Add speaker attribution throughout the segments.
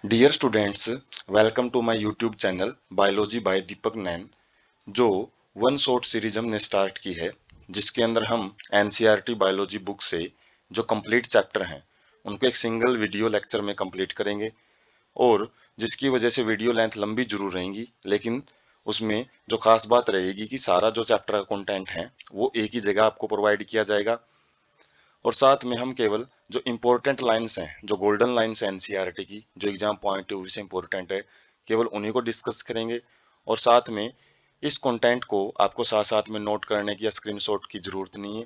Speaker 1: Dear students, welcome to my YouTube channel biology by Deepak Nain. जो one shot series हमने start की है, जिसके अंदर हम एनसीईआरटी बायोलॉजी बुक से जो कंप्लीट चैप्टर हैं उनको एक सिंगल वीडियो लेक्चर में कंप्लीट करेंगे। और जिसकी वजह से वीडियो लेंथ लंबी जरूर रहेगी, लेकिन उसमें जो खास बात रहेगी कि सारा जो चैप्टर का कंटेंट है वो एक ही जगह आपको प्रोवाइड किया जाएगा। और साथ में हम केवल जो इम्पोर्टेंट लाइंस हैं, जो गोल्डन लाइंस हैं एनसीईआरटी की, जो एग्जाम पॉइंट ऑफ व्यू से इम्पोर्टेंट है, केवल उन्हीं को डिस्कस करेंगे। और साथ में इस कंटेंट को आपको साथ साथ में नोट करने की या स्क्रीनशॉट की जरूरत नहीं है,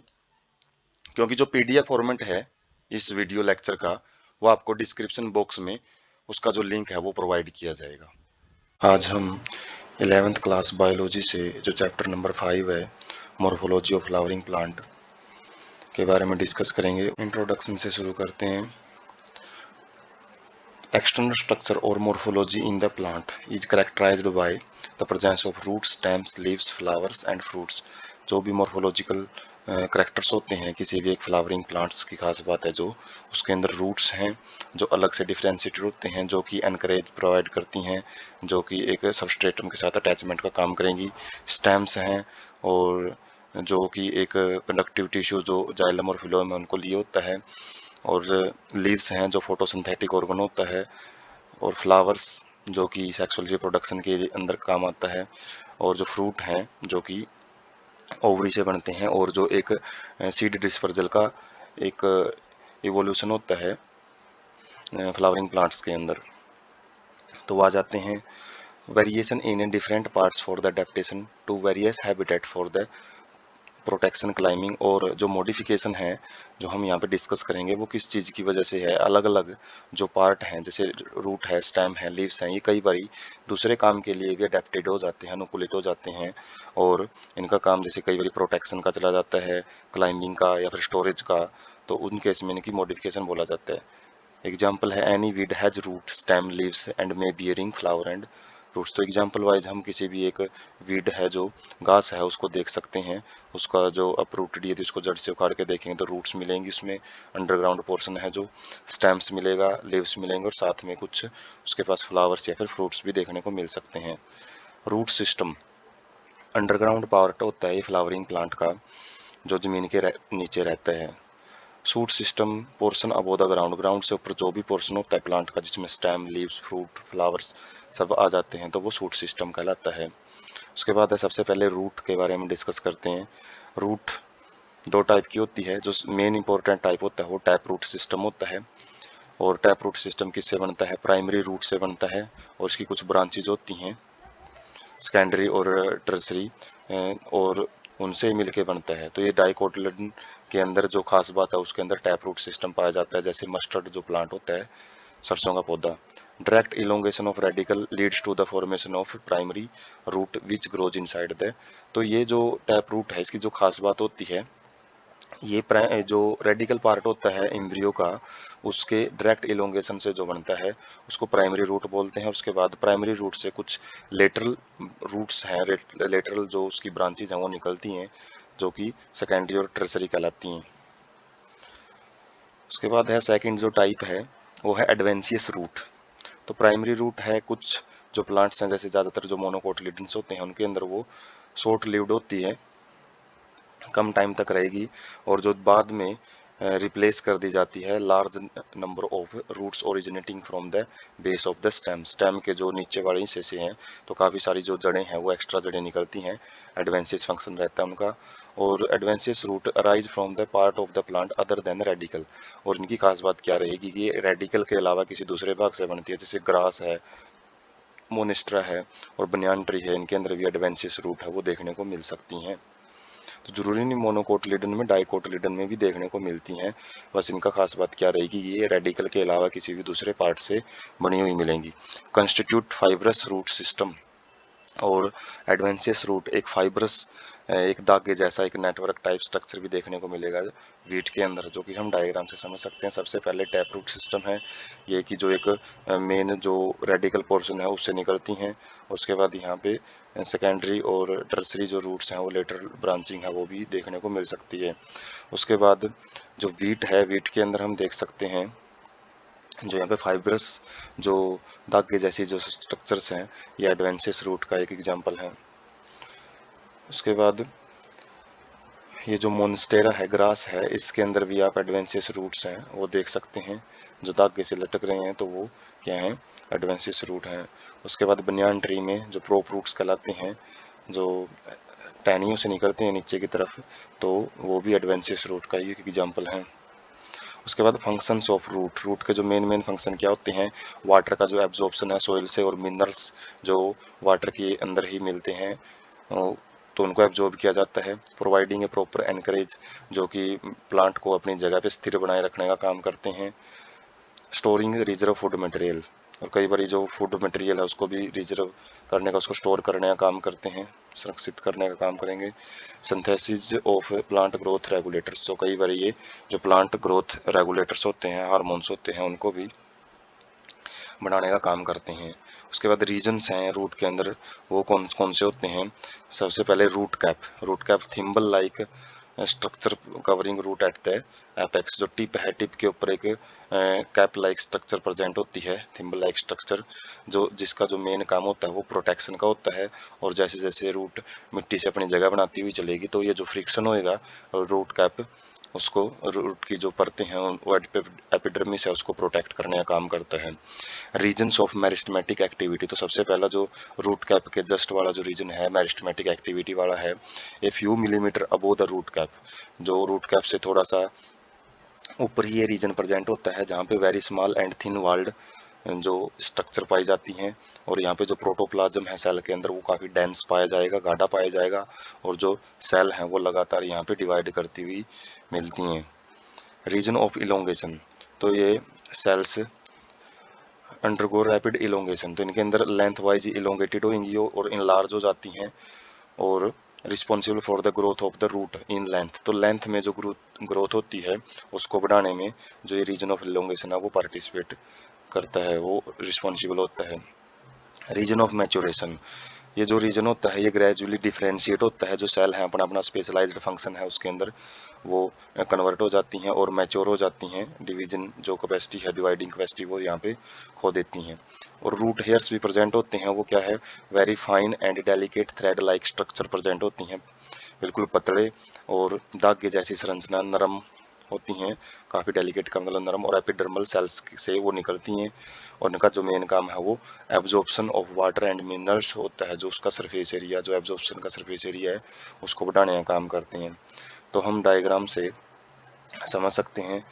Speaker 1: क्योंकि जो पीडीएफ फॉर्मेट है इस वीडियो लेक्चर का, वो आपको डिस्क्रिप्शन बॉक्स में उसका जो लिंक है वो प्रोवाइड किया जाएगा। आज हम 11th क्लास बायोलॉजी से जो चैप्टर नंबर 5 है, मॉर्फोलॉजी ऑफ फ्लावरिंग प्लांट, के बारे में डिस्कस करेंगे। इंट्रोडक्शन से शुरू करते हैं। External structure or morphology in the plant is characterized by the presence of roots, stems, leaves, flowers and fruits। जो भी morphological करेक्टर्स होते हैं किसी भी एक फ्लावरिंग प्लांट्स की खास बात है, जो उसके अंदर रूट्स हैं जो अलग से डिफ्रेंशिएटेड होते हैं, जो कि एनकरेज प्रोवाइड करती हैं, जो कि एक सबस्ट्रेटम के साथ अटैचमेंट का काम करेंगी। स्टेम्स हैं और जो कि एक कंडक्टिव टिश्यू जो जाइलम और फिलोम में उनको लिए होता है। और लीव्स हैं जो फोटोसिंथेटिक ऑर्गन होता है। और फ्लावर्स जो कि सेक्सुअल रिप्रोडक्शन के अंदर काम आता है। और जो फ्रूट हैं जो कि ओवरी से बनते हैं, और जो एक सीड डिस्पर्जल का एक इवोल्यूशन होता है फ्लावरिंग प्लांट्स के अंदर। तो आ जाते हैं variation in different parts for the adaptation to various habitat for the protection climbing. और जो मॉडिफिकेशन है जो हम यहाँ पे डिस्कस करेंगे वो किस चीज़ की वजह से है। अलग अलग जो पार्ट हैं, जैसे रूट है, स्टेम है, लीव्स हैं, ये कई बारी दूसरे काम के लिए भी अडेप्टेड हो जाते हैं, अनुकूलित हो जाते हैं। और इनका काम जैसे कई बारी प्रोटेक्शन का चला जाता है, क्लाइंबिंग का या फिर स्टोरेज का, तो उन केस में इनकी मॉडिफिकेशन बोला जाता है। एग्जाम्पल है any weed has root, stem, leaves and may bearing flower and fruits. तो एग्जाम्पल वाइज हम किसी भी एक वीड है जो घास है उसको देख सकते हैं। उसका जो अपरूटेड, यदि उसको जड़ से उखाड़ के देखेंगे तो रूट्स मिलेंगी उसमें, अंडरग्राउंड पोर्शन है जो स्टेम्स मिलेगा, लीव्स मिलेंगे, और साथ में कुछ उसके पास फ्लावर्स या फिर फ्रूट्स भी देखने को मिल सकते हैं। रूट सिस्टम अंडरग्राउंड पार्ट होता है ये फ्लावरिंग प्लांट का, जो जमीन के नीचे रहता है। Shoot system portion above the ground, ground से ऊपर जो भी पोर्शन होता है प्लांट का, जिसमें स्टेम, लीव्स, फ्रूट, फ्लावर्स सब आ जाते हैं, तो वो शूट सिस्टम कहलाता है। उसके बाद है सबसे पहले रूट के बारे में डिस्कस करते हैं। रूट दो टाइप की होती है। जो मेन इंपॉर्टेंट टाइप होता है वो टैप रूट सिस्टम होता है। और टैप रूट सिस्टम किससे बनता है? प्राइमरी रूट से बनता है, और इसकी कुछ ब्रांचेज होती हैं, सेकेंडरी और टर्सरी, और उनसे मिलके बनता है। तो ये डाइकोटिलेडन के अंदर जो खास बात है, उसके अंदर टैप रूट सिस्टम पाया जाता है। जैसे मस्टर्ड जो प्लांट होता है, सरसों का पौधा, direct elongation of radicle leads to the formation of primary root which grows inside the. तो ये जो टैप रूट है, इसकी जो खास बात होती है, ये जो रेडिकल पार्ट होता है एम्ब्रियो का, उसके डायरेक्ट इलोंगेशन से जो बनता है उसको प्राइमरी रूट बोलते हैं। उसके बाद प्राइमरी रूट से कुछ लेटरल रूट्स हैं, लेटरल जो उसकी ब्रांचेज हैं वो निकलती हैं, जो कि सेकेंडरी और टर्सरी कहलाती हैं। उसके बाद है सेकंड जो टाइप है वो है एडवेंशियस रूट। तो प्राइमरी रूट है कुछ जो प्लांट्स हैं, जैसे ज़्यादातर जो मोनोकोटिलिडन्स होते हैं उनके अंदर वो शॉर्ट लिव्ड होती है, कम टाइम तक रहेगी, और जो बाद में रिप्लेस कर दी जाती है large number of roots originating from the base of the stem. Stem के जो नीचे वाले हिस्से से हैं तो काफ़ी सारी जो जड़ें हैं वो एक्स्ट्रा जड़ें निकलती हैं, एडवेंसियस फंक्शन रहता है उनका। और adventitious root arise from the part of the plant other than radicle. और इनकी खास बात क्या रहेगी कि ये रेडिकल के अलावा किसी दूसरे भाग से बनती है, जैसे ग्रास है, मोनिस्ट्रा है और बनियान ट्री है, इनके अंदर भी एडवेंसियस रूट है वो देखने को मिल सकती हैं। तो जरूरी नहीं मोनोकोटिलिडन में, डाइकोटिलिडन में भी देखने को मिलती हैं। बस इनका खास बात क्या रहेगी, ये रेडिकल के अलावा किसी भी दूसरे पार्ट से बनी हुई मिलेंगी। Constitute fibrous root system. और एडवेंसियस रूट एक फाइब्रस, एक धागे जैसा एक नेटवर्क टाइप स्ट्रक्चर भी देखने को मिलेगा वीट के अंदर, जो कि हम डायग्राम से समझ सकते हैं। सबसे पहले टैप रूट सिस्टम है ये, कि जो एक मेन जो रेडिकल पोर्शन है उससे निकलती हैं। उसके बाद यहाँ पे सेकेंडरी और टर्सरी जो रूट्स हैं वो लेटरल ब्रांचिंग है वो भी देखने को मिल सकती है। उसके बाद जो वीट है, वीट के अंदर हम देख सकते हैं जो यहाँ पे फाइब्रस जो धागे जैसी जो स्ट्रक्चर्स हैं, ये एडवेंसियस रूट का एक एग्जांपल है। उसके बाद ये जो मोन्स्टेरा है, ग्रास है, इसके अंदर भी आप एडवेंसियस रूट्स हैं वो देख सकते हैं, जो धागे से लटक रहे हैं, तो वो क्या हैं, एडवेंसियस रूट हैं। उसके बाद बनियान ट्री में जो प्रोप रूट्स कहलाते हैं, जो टहनियों से निकलते हैं नीचे की तरफ, तो वो भी एडवेंसियस रूट का ही एक एग्जाम्पल है। उसके बाद फंक्शंस ऑफ रूट, रूट के जो मेन फंक्शन क्या होते हैं, वाटर का जो एब्जॉर्प्शन है सोइल से, और मिनरल्स जो वाटर के अंदर ही मिलते हैं तो उनको एब्जॉर्ब किया जाता है। प्रोवाइडिंग ए प्रॉपर एनकरेज, जो कि प्लांट को अपनी जगह पे स्थिर बनाए रखने का काम करते हैं। स्टोरिंग रिजर्व फूड मटेरियल, और कई बार जो फूड मटेरियल है उसको भी रिजर्व करने का, उसको स्टोर करने का काम करते हैं, सुरक्षित करने का काम करेंगे। Synthesis of plant growth regulators, तो कई बार ये जो प्लांट ग्रोथ रेगुलेटर्स होते हैं, हार्मोन्स होते हैं, उनको भी बनाने का काम करते हैं। उसके बाद रीजन्स हैं रूट के अंदर, वो कौन कौन से होते हैं। सबसे पहले root cap, root cap thimble like structure covering root at the apex, जो टिप है, टिप के ऊपर एक कैप लाइक स्ट्रक्चर प्रेजेंट होती है, थिम्बल लाइक स्ट्रक्चर, जो जिसका जो मेन काम होता है वो प्रोटेक्शन का होता है। और जैसे जैसे रूट मिट्टी से अपनी जगह बनाती हुई चलेगी, तो ये जो फ्रिक्शन होएगा रूट कैप, उसको रूट की जो परतें हैं वो एपिडर्मिस है उसको प्रोटेक्ट करने का काम करता है। रीजन्स ऑफ मेरिस्टेमेटिक एक्टिविटी, तो सबसे पहला जो रूट कैप के जस्ट वाला जो रीजन है मेरिस्टेमेटिक एक्टिविटी वाला है, a few millimetre above the root cap, जो रूट कैप से थोड़ा सा ऊपर ही ये रीजन प्रेजेंट होता है, जहाँ पे very small and thin walled जो स्ट्रक्चर पाई जाती हैं। और यहाँ पे जो प्रोटोप्लाज्म है सेल के अंदर, वो काफ़ी डेंस पाया जाएगा, गाढ़ा पाया जाएगा, और जो सेल हैं वो लगातार यहाँ पे डिवाइड करती हुई मिलती हैं। रीजन ऑफ इलोंगेशन, तो ये सेल्स अंडरगो रैपिड इलोंगेशन, तो इनके अंदर लेंथ वाइज इलोंगेटेड होंगी और इनलार्ज हो जाती हैं, और responsible for the growth of the root in length, तो लेंथ में जो ग्रोथ होती है उसको बढ़ाने में जो ये रीजन ऑफ इलोंगेशन है वो पार्टिसिपेट करता है, वो रिस्पॉन्सिबल होता है। रीजन ऑफ मैचुरेशन, ये जो रीजन होता है ये ग्रेजुअली डिफ्रेंशिएट होता है, जो सेल है अपना अपना स्पेशलाइज्ड फंक्शन है उसके अंदर, वो कन्वर्ट हो जाती हैं और मैच्योर हो जाती हैं, डिवीजन जो कैपेसिटी है, डिवाइडिंग कैपेसिटी, वो यहाँ पे खो देती हैं। और रूट हेयर्स भी प्रेजेंट होते हैं, वो क्या है, very fine and delicate thread like structure present होती हैं, बिल्कुल पतले और धागे जैसी संरचना, नरम होती हैं, काफ़ी डेलिकेट का मतलब नरम, और एपिडर्मल सेल्स से वो निकलती हैं, और इनका जो मेन काम है वो absorption of water and minerals होता है, जो उसका सरफेस एरिया, जो एब्जॉर्प्शन का सरफेस एरिया है उसको बढ़ाने का काम करते हैं। तो हम डायग्राम से समझ सकते हैं,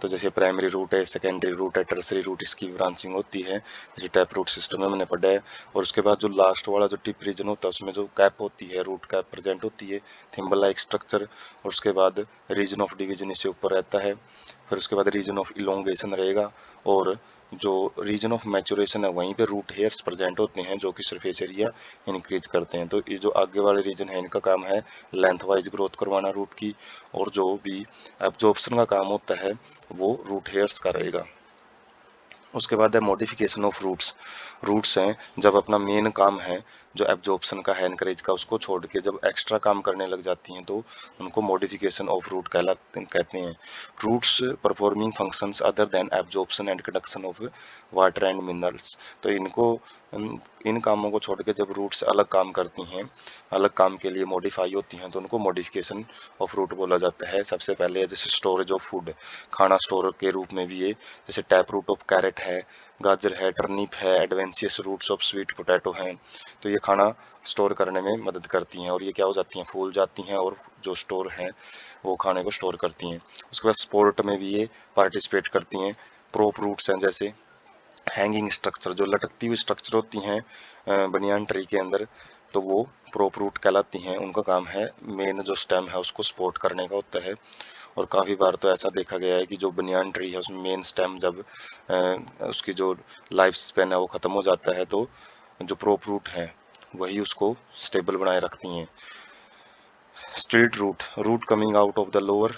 Speaker 1: तो जैसे प्राइमरी रूट है, सेकेंडरी रूट है, टर्सरी रूट, इसकी ब्रांचिंग होती है, जैसे टैप रूट सिस्टम में मैंने पढ़ा है। और उसके बाद जो लास्ट वाला जो टिप रीजन होता है उसमें जो कैप होती है, रूट कैप प्रेजेंट होती है, थिम्बल लाइक स्ट्रक्चर, और उसके बाद रीजन ऑफ डिवीजन इससे ऊपर रहता है, फिर उसके बाद रीजन ऑफ इलोंगेशन रहेगा, और जो रीजन ऑफ मैचुरेशन है वहीं पे रूट हेयर्स प्रेजेंट होते हैं, जो कि सरफेस एरिया इंक्रीज करते हैं। तो ये जो आगे वाले रीजन है इनका काम है लेंथ वाइज ग्रोथ करवाना रूट की, और जो भी एब्जॉर्प्शन का काम होता है वो रूट हेयर्स का रहेगा। उसके बाद है मॉडिफिकेशन ऑफ रूट्स, रूट्स हैं जब अपना मेन काम है जो एब्जॉर्प्शन का है, एनकरेज का, उसको छोड़ के जब एक्स्ट्रा काम करने लग जाती हैं तो उनको मॉडिफिकेशन ऑफ रूट कहते हैं। Roots performing functions other than absorption and conduction of water and minerals, तो इनको इन कामों को छोड़ के जब रूट्स अलग काम करती हैं, अलग काम के लिए मॉडिफाई होती हैं, तो उनको मॉडिफिकेशन ऑफ रूट बोला जाता है। सबसे पहले जैसे स्टोरेज ऑफ फूड, खाना स्टोर के रूप में भी ये, जैसे टैप रूट ऑफ कैरेट है, गाजर है, टर्निप है, एडवेंसियस रूट्स ऑफ स्वीट पोटैटो हैं, तो ये खाना स्टोर करने में मदद करती हैं, और ये क्या हो जाती हैं, फूल जाती हैं, और जो स्टोर हैं वो खाने को स्टोर करती हैं। उसके बाद स्पोर्ट में भी ये पार्टिसिपेट करती हैं। प्रोप रूट्स हैं जैसे हैंगिंग स्ट्रक्चर, जो लटकती हुई स्ट्रक्चर होती हैं बनियान ट्री के अंदर, तो वो प्रोप रूट कहलाती हैं, उनका काम है मेन जो स्टेम है उसको सपोर्ट करने का होता है। और काफ़ी बार तो ऐसा देखा गया है कि जो बनियान ट्री है उसमें मेन स्टेम जब उसकी जो लाइफ स्पेन है वो ख़त्म हो जाता है, तो जो प्रोप रूट है वही उसको स्टेबल बनाए रखती हैं। Stilt root, root coming out of the lower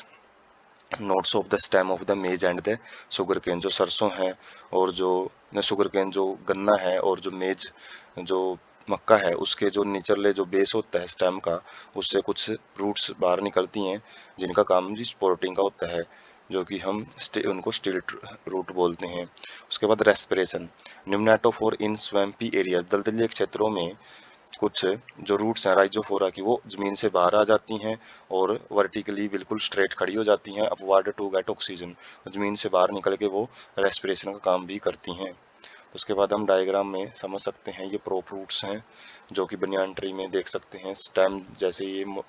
Speaker 1: nodes of the stem of the maize and the sugarcane, जो सरसों है और जो शुगर केन जो गन्ना है और जो मेज जो मक्का है, उसके जो निचले जो बेस होता है स्टेम का, उससे कुछ रूट्स बाहर निकलती हैं जिनका काम जी सपोर्टिंग का होता है जो कि हम उनको स्टिल रूट बोलते हैं। उसके बाद रेस्पिरेशन, निम्नैटोफोर इन स्वैम्पी एरिया, दलदली क्षेत्रों में कुछ जो रूट्स हैं राइजोफोरा की वो जमीन से बाहर आ जाती हैं और वर्टिकली बिल्कुल स्ट्रेट खड़ी हो जाती हैं अपवार्ड टू गेट ऑक्सीजन, जमीन से बाहर निकल के वो रेस्पिरेशन का काम भी करती हैं। तो उसके बाद हम डायग्राम में समझ सकते हैं, ये प्रोप रूट्स हैं जो कि बनियान ट्री में देख सकते हैं। स्टेम जैसे ये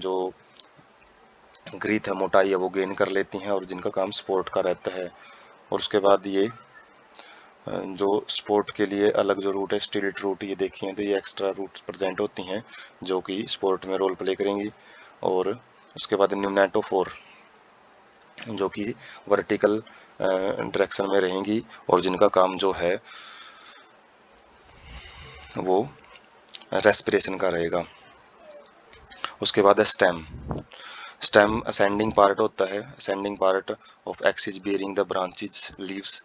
Speaker 1: जो ग्रीथ है, मोटाई है, वो गेन कर लेती हैं और जिनका काम सपोर्ट का रहता है। और उसके बाद ये जो स्पोर्ट के लिए अलग जो रूट है स्टिल्ट रूट, ये देखिए तो ये एक्स्ट्रा रूट प्रेजेंट होती हैं जो कि स्पोर्ट में रोल प्ले करेंगी। और उसके बाद न्यूमैटोफोर जो कि वर्टिकल डायरेक्शन में रहेंगी और जिनका काम जो है वो रेस्पिरेशन का रहेगा। उसके बाद है स्टेम। स्टेम असेंडिंग पार्ट होता है, ascending part of axis bearing the branches leaves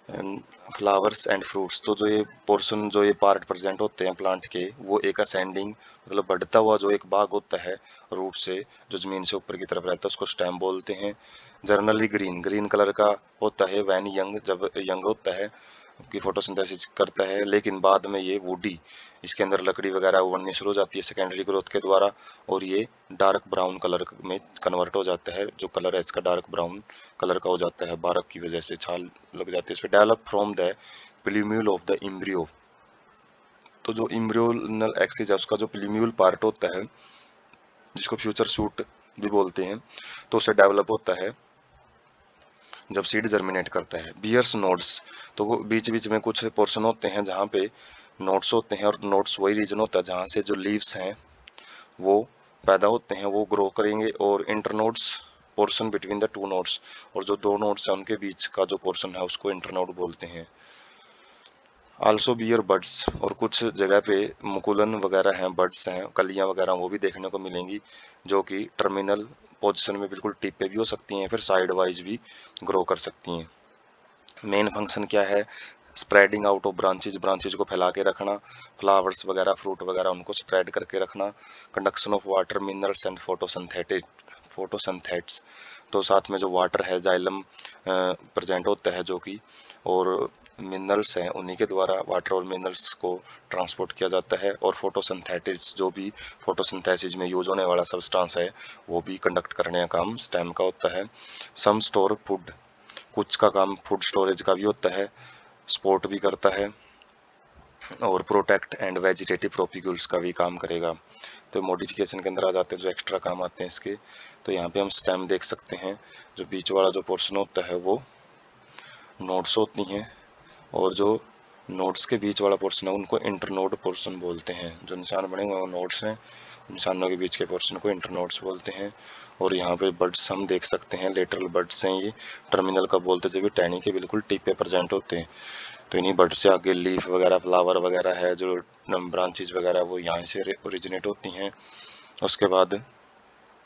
Speaker 1: flowers and fruits. तो जो ये पोर्शन जो ये पार्ट प्रेजेंट होते हैं प्लांट के, वो एक असेंडिंग मतलब बढ़ता हुआ जो एक भाग होता है रूट से जो जमीन से ऊपर की तरफ रहता है उसको स्टेम बोलते हैं। जनरली ग्रीन ग्रीन कलर का होता है वैन यंग, जब यंग होता है की फोटोसिंथेसिस करता है, लेकिन बाद में ये वुडी, इसके अंदर लकड़ी वगैरह बननी शुरू हो जाती है सेकेंडरी ग्रोथ के द्वारा और ये डार्क ब्राउन कलर में कन्वर्ट हो जाता है। जो कलर है इसका डार्क ब्राउन कलर का हो जाता है, बारक की वजह से छाल लग जाती है इस पर। Develop from the plumule of the embryo. तो जो इम्ब्रियोनल एक्सिस है उसका जो प्लूम्यूल पार्ट होता है जिसको फ्यूचर शूट भी बोलते हैं, तो उससे डेवलप होता है जब सीड जर्मिनेट करता है। बियर्स नोड्स, तो वो बीच बीच में कुछ पोर्शन होते हैं जहाँ पे नोड्स होते हैं और नोड्स वही रीजन होता है जहाँ से जो लीव्स हैं वो पैदा होते हैं, वो ग्रो करेंगे। और internodes portion between the two nodes, और जो दो नोड्स हैं उनके बीच का जो पोर्शन है उसको इंटरनोड बोलते हैं। आल्सो बियर बड्स, और कुछ जगह पे मुकुलन वगैरह हैं, बड्स हैं, कलियां वगैरह वो भी देखने को मिलेंगी जो कि टर्मिनल पोजीशन में बिल्कुल टिप पे भी हो सकती हैं, फिर साइड वाइज भी ग्रो कर सकती हैं। मेन फंक्शन क्या है? Spreading out of branches, branches को फैला के रखना, फ्लावर्स वगैरह फ्रूट वगैरह उनको स्प्रेड करके रखना, conduction of water minerals and photosynthates, तो साथ में जो वाटर है जाइलम प्रेजेंट होता है जो कि, और मिनरल्स हैं उन्हीं के द्वारा वाटर और मिनरल्स को ट्रांसपोर्ट किया जाता है। और फोटोसिंथेटिक्स जो भी फोटोसिंथेसिस में यूज होने वाला सब्सटेंस है वो भी कंडक्ट करने का काम स्टेम का होता है। सम स्टोर फूड, कुछ का काम फूड स्टोरेज का भी होता है, सपोर्ट भी करता है, और प्रोटेक्ट एंड वेजिटेटिव प्रोपिक्यूल्स का भी काम करेगा। तो मॉडिफिकेशन के अंदर आ जाते हैं जो एक्स्ट्रा काम आते हैं इसके। तो यहाँ पे हम स्टेम देख सकते हैं, जो बीच वाला जो पोर्शन होता है वो नोड्स होती हैं, और जो नोड्स के बीच वाला पोर्शन है उनको इंटरनोड पोर्शन बोलते हैं। जो निशान बने हुए हैं वो नोड्स हैं, निशानों के बीच के पोर्शन को इंटरनोड्स बोलते हैं। और यहाँ पे बड्स हम देख सकते हैं, लेटरल बड्स हैं ये, टर्मिनल का बोलते हैं जब ये टहनी के बिल्कुल टिप पे प्रेजेंट होते हैं। तो इन्हीं बड से आगे लीफ वगैरह फ्लावर वगैरह है, जो ब्रांचेज वगैरह वो यहाँ से ओरिजिनेट होती हैं। उसके बाद